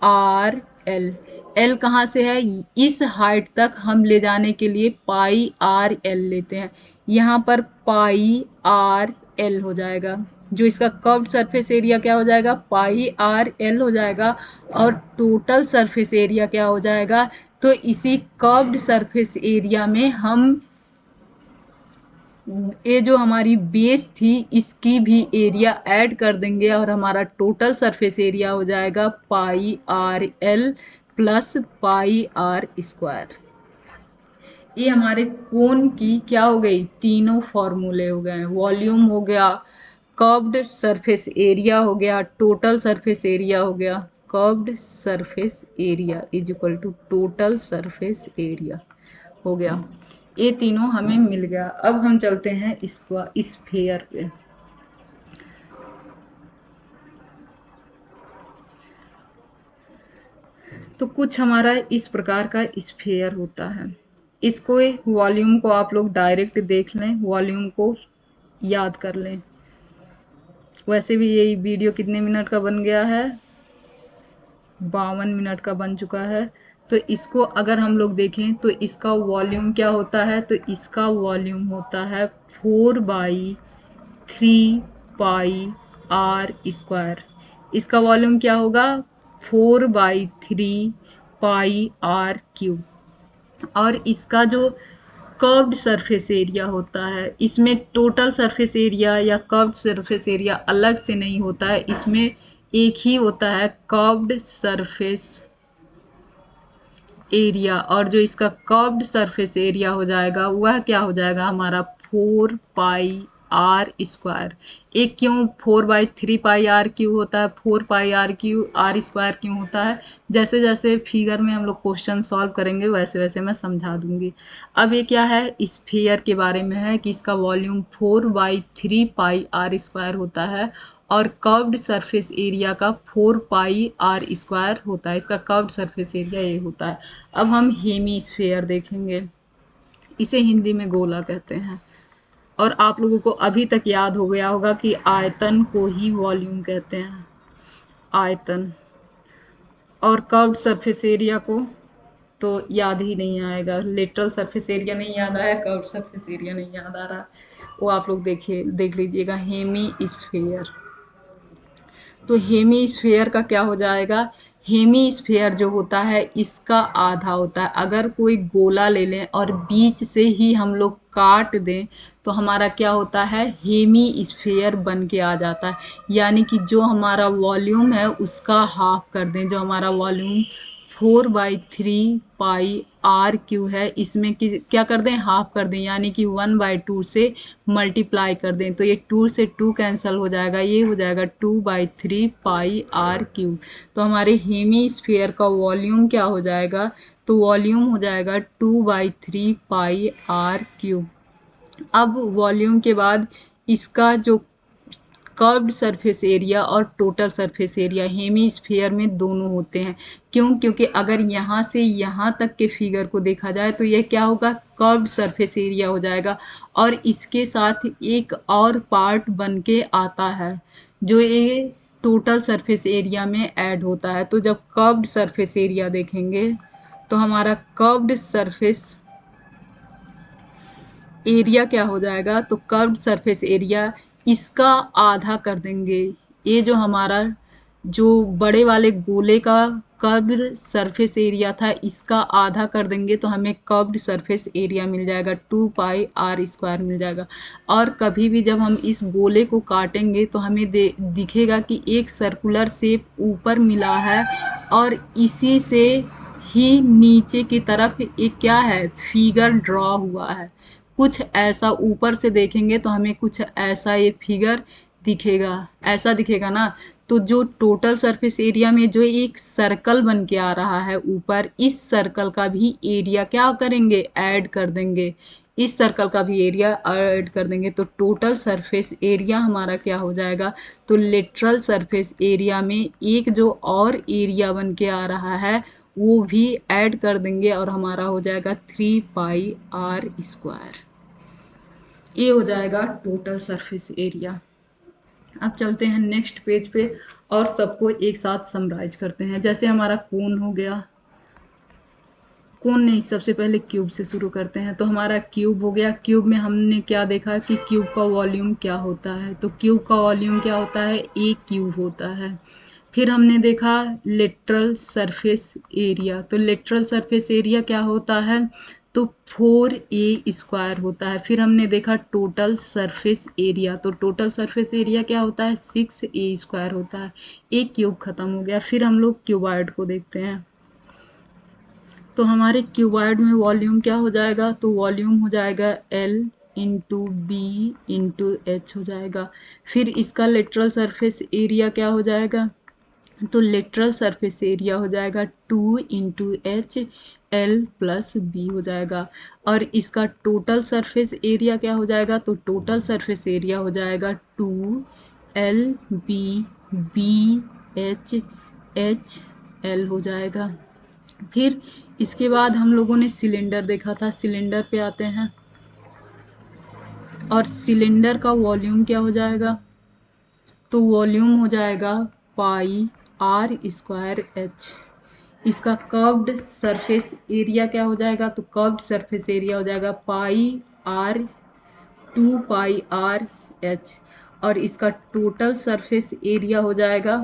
आर एल। एल कहाँ से है, इस हाइट तक हम ले जाने के लिए पाई आर एल लेते हैं। यहाँ पर पाई आर एल हो जाएगा, जो इसका कर्व्ड सरफेस एरिया क्या हो जाएगा, पाई आर एल हो जाएगा। और टोटल सरफेस एरिया क्या हो जाएगा, तो इसी कर्व्ड सरफेस एरिया में हम ये जो हमारी बेस थी इसकी भी एरिया ऐड कर देंगे और हमारा टोटल सरफेस एरिया हो जाएगा pi R L plus pi R square. ये हमारे कोण की क्या हो गई, तीनों फॉर्मूले हो गए, वॉल्यूम हो गया, कर्व्ड सरफेस एरिया हो गया, टोटल सरफेस एरिया हो गया। Curved surface area is equal to total surface area हो गया। ये तीनों हमें मिल गया। अब हम चलते हैं इसको स्फीयर पे। तो कुछ हमारा इस प्रकार का स्फीयर होता है। इसको वॉल्यूम को आप लोग डायरेक्ट देख लें, वॉल्यूम को याद कर लें। वैसे भी यही वीडियो कितने मिनट का बन गया है, 52 मिनट का बन चुका है। तो इसको अगर हम लोग देखें तो इसका वॉल्यूम क्या होता है, तो इसका वॉल्यूम होता है 4/3 पाई आर स्क्वायर। इसका वॉल्यूम क्या होगा, 4/3 पाई आर क्यूब। और इसका जो कर्व्ड सरफेस एरिया होता है, इसमें टोटल सरफेस एरिया या कर्व्ड सरफेस एरिया अलग से नहीं होता है, इसमें एक ही होता है कर्व्ड सरफेस एरिया। और जो इसका कर्व्ड सरफेस एरिया हो जाएगा वह क्या हो जाएगा हमारा 4 पाई आर स्क्वायर। एक क्यों 4/3 पाई आर क्यू होता है, 4 पाई आर क्यू आर स्क्वायर क्यों होता है, जैसे जैसे फिगर में हम लोग क्वेश्चन सॉल्व करेंगे वैसे वैसे मैं समझा दूंगी। अब ये क्या है, स्फीयर के बारे में है कि इसका वॉल्यूम 4/3 पाई आर स्क्वायर होता है और कर्व्ड सरफेस एरिया का 4 पाई आर स्क्वायर होता है। इसका कर्व्ड सरफेस एरिया ये होता है। अब हम हेमीस्फीयर देखेंगे, इसे हिंदी में गोला कहते हैं। और आप लोगों को अभी तक याद हो गया होगा कि आयतन को ही वॉल्यूम कहते हैं, आयतन। और कर्व्ड सरफेस एरिया को तो याद ही नहीं आएगा, लेटरल सरफेस एरिया नहीं याद आया, कर्व्ड सरफेस एरिया नहीं याद आ रहा, वो आप लोग देख लीजिएगा। हेमीस्फीयर, तो हेमीस्फीयर का क्या हो जाएगा, हेमीस्फीयर जो होता है इसका आधा होता है। अगर कोई गोला ले लें और बीच से ही हम लोग काट दें तो हमारा क्या होता है, हेमीस्फीयर बन के आ जाता है। यानी कि जो हमारा वॉल्यूम है उसका हाफ कर दें, जो हमारा वॉल्यूम 4/3 पाई आर क्यू है इसमें क्या कर दें, हाफ कर दें, यानी कि 1/2 से मल्टीप्लाई कर दें। तो ये 2 से 2 कैंसिल हो जाएगा, ये हो जाएगा 2/3 पाई आर क्यू। तो हमारे हेमीस्फीयर का वॉल्यूम क्या हो जाएगा, तो वॉल्यूम हो जाएगा 2/3 पाई आर क्यू। अब वॉल्यूम के बाद इसका जो कर्व्ड सरफेस एरिया और टोटल सरफेस एरिया हेमीस्फीयर में दोनों होते हैं। क्यों? क्योंकि अगर यहाँ से यहाँ तक के फिगर को देखा जाए तो यह क्या होगा, कर्व्ड सरफेस एरिया हो जाएगा। और इसके साथ एक और पार्ट बन के आता है जो ये टोटल सरफेस एरिया में ऐड होता है। तो जब कर्व्ड सरफेस एरिया देखेंगे तो हमारा कर्व्ड सरफेस एरिया क्या हो जाएगा, तो कर्व्ड सरफेस एरिया इसका आधा कर देंगे। ये जो हमारा जो बड़े वाले गोले का कर्व्ड सरफेस एरिया था इसका आधा कर देंगे तो हमें कर्व्ड सरफेस एरिया मिल जाएगा, 2 पाई आर स्क्वायर मिल जाएगा। और कभी भी जब हम इस गोले को काटेंगे तो हमें दिखेगा कि एक सर्कुलर शेप ऊपर मिला है और इसी से ही नीचे की तरफ एक क्या है, फिगर ड्रॉ हुआ है। कुछ ऐसा ऊपर से देखेंगे तो हमें कुछ ऐसा ये फिगर दिखेगा, ऐसा दिखेगा ना। तो जो टोटल सरफेस एरिया में जो एक सर्कल बन के आ रहा है ऊपर, इस सर्कल का भी एरिया क्या करेंगे, ऐड कर देंगे। इस सर्कल का भी एरिया ऐड कर देंगे तो टोटल सरफेस एरिया हमारा क्या हो जाएगा, तो लेटरल सरफेस एरिया में एक जो और एरिया बन के आ रहा है वो भी ऐड कर देंगे और हमारा हो जाएगा 3 पाई आर स्क्वायर। ये हो जाएगा टोटल सरफेस एरिया। अब चलते हैं नेक्स्ट पेज पे और सबको एक साथ समराइज करते हैं। जैसे हमारा कोन हो गया, कोन नहीं, सबसे पहले क्यूब से शुरू करते हैं। तो हमारा क्यूब हो गया। क्यूब में हमने क्या देखा कि क्यूब का वॉल्यूम क्या होता है, तो क्यूब का वॉल्यूम क्या होता है, ए क्यूब होता है। फिर हमने देखा लेटरल सरफेस एरिया, तो लेटरल सरफेस एरिया क्या होता है, तो 4a स्क्वायर होता है। फिर हमने देखा टोटल सरफेस एरिया, तो टोटल सरफेस एरिया क्या होता है, 6a स्क्वायर होता है। एक क्यूब खत्म हो गया। फिर हम लोग क्यूबॉइड को देखते हैं। तो हमारे क्यूबॉइड में वॉल्यूम क्या हो जाएगा, तो वॉल्यूम हो जाएगा L into B into H हो जाएगा। फिर इसका लेटरल सरफेस एरिया क्या हो जाएगा, तो लेटरल सरफेस एरिया हो जाएगा 2 into H L plus B हो जाएगा। और इसका टोटल सरफेस एरिया क्या हो जाएगा, तो टोटल सरफेस एरिया हो जाएगा 2 L B B H H L हो जाएगा। फिर इसके बाद हम लोगों ने सिलेंडर देखा था, सिलेंडर पे आते हैं। और सिलेंडर का वॉल्यूम क्या हो जाएगा, तो वॉल्यूम हो जाएगा पाई आर स्क्वायर एच। इसका कर्व्ड सरफेस एरिया क्या हो जाएगा, तो कर्व्ड सरफेस एरिया हो जाएगा pi are 2 pi R H. और इसका टोटल सरफेस एरिया हो जाएगा,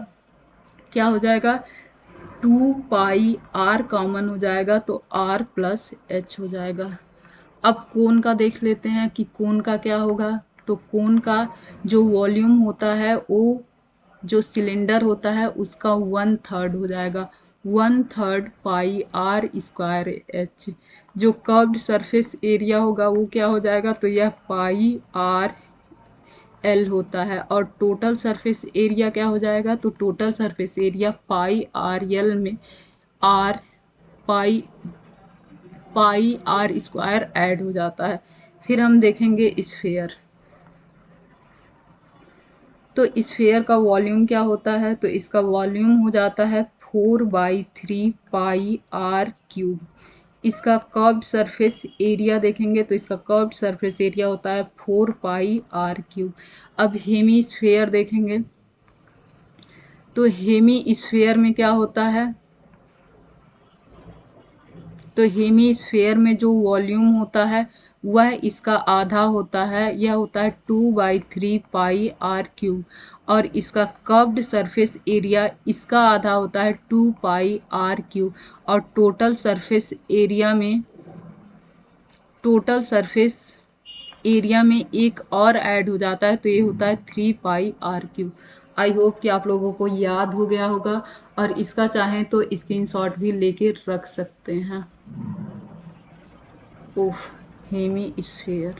क्या हो जाएगा, 2 पाई आर कॉमन हो जाएगा तो आर प्लस एच हो जाएगा। अब कोन का देख लेते हैं कि कोन का क्या होगा। तो कोन का जो वॉल्यूम होता है वो जो सिलेंडर होता है उसका 1/3 हो जाएगा, 1/3 पाई आर स्क्वायर एच। जो कर्व्ड सरफेस एरिया होगा वो क्या हो जाएगा, तो यह पाई आर एल होता है। और टोटल सरफेस एरिया क्या हो जाएगा, तो total surface area pi R L में R pi R square add हो जाता है। फिर हम देखेंगे स्फीयर। तो स्फीयर का वॉल्यूम क्या होता है, तो इसका वॉल्यूम हो जाता है 4/3 पाई आर क्यूब। इसका कर्व्ड सरफेस एरिया देखेंगे तो इसका कर्व्ड सरफेस एरिया होता है 4 पाई आर क्यूब। अब हेमीस्फीयर देखेंगे तो हेमीस्फीयर में क्या होता है, तो हेमीस्फीयर में जो वॉल्यूम होता है वह इसका आधा होता है, यह होता है 2/3 पाई आर क्यूब। और इसका कर्व्ड सरफेस एरिया इसका आधा होता है 2 पाई आर क्यूब। और टोटल सरफेस एरिया में एक और ऐड हो जाता है तो ये होता है 3 पाई आर क्यूब। आई होप कि आप लोगों को याद हो गया होगा और इसका चाहें तो स्क्रीनशॉट भी लेके रख सकते हैं। ओफ हेमी स्फीयर।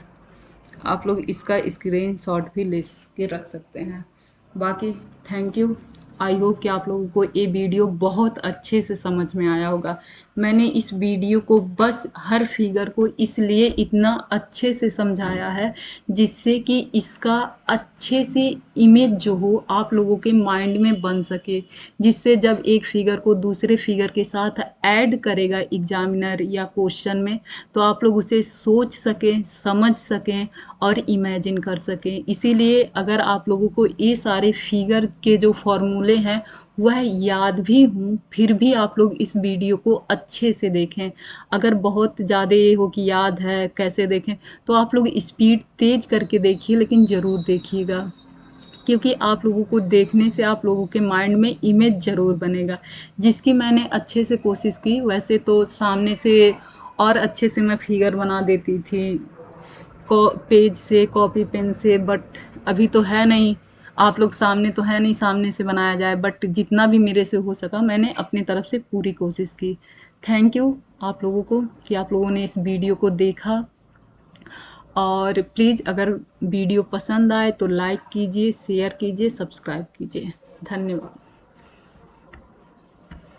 आप लोग इसका स्क्रीनशॉट भी ले के रख सकते हैं। बाकी थैंक यू। आई होप कि आप लोगों को ये वीडियो बहुत अच्छे से समझ में आया होगा। मैंने इस वीडियो को बस हर फिगर को इसलिए इतना अच्छे से समझाया है जिससे कि इसका अच्छे से इमेज जो हो आप लोगों के माइंड में बन सके, जिससे जब एक फिगर को दूसरे फिगर के साथ ऐड करेगा एग्जामिनर या क्वेश्चन में तो आप लोग उसे सोच सकें, समझ सकें और इमेजिन कर सकें। इसीलिए अगर आप लोगों को ये सारे फिगर के जो फॉर्मूले हैं वह याद भी हों फिर भी आप लोग इस वीडियो को अच्छे से देखें। अगर बहुत ज़्यादा ये हो कि याद है कैसे देखें तो आप लोग स्पीड तेज करके देखिए, लेकिन ज़रूर देखिएगा, क्योंकि आप लोगों को देखने से आप लोगों के माइंड में इमेज ज़रूर बनेगा, जिसकी मैंने अच्छे से कोशिश की। वैसे तो सामने से और अच्छे से मैं फिगर बना देती थी पेज से, कॉपी पेन से, बट अभी तो है नहीं, आप लोग सामने तो है नहीं सामने से बनाया जाए, बट जितना भी मेरे से हो सका मैंने अपनी तरफ से पूरी कोशिश की। थैंक यू आप लोगों को कि आप लोगों ने इस वीडियो को देखा, और प्लीज़ अगर वीडियो पसंद आए तो लाइक कीजिए, शेयर कीजिए, सब्सक्राइब कीजिए। धन्यवाद।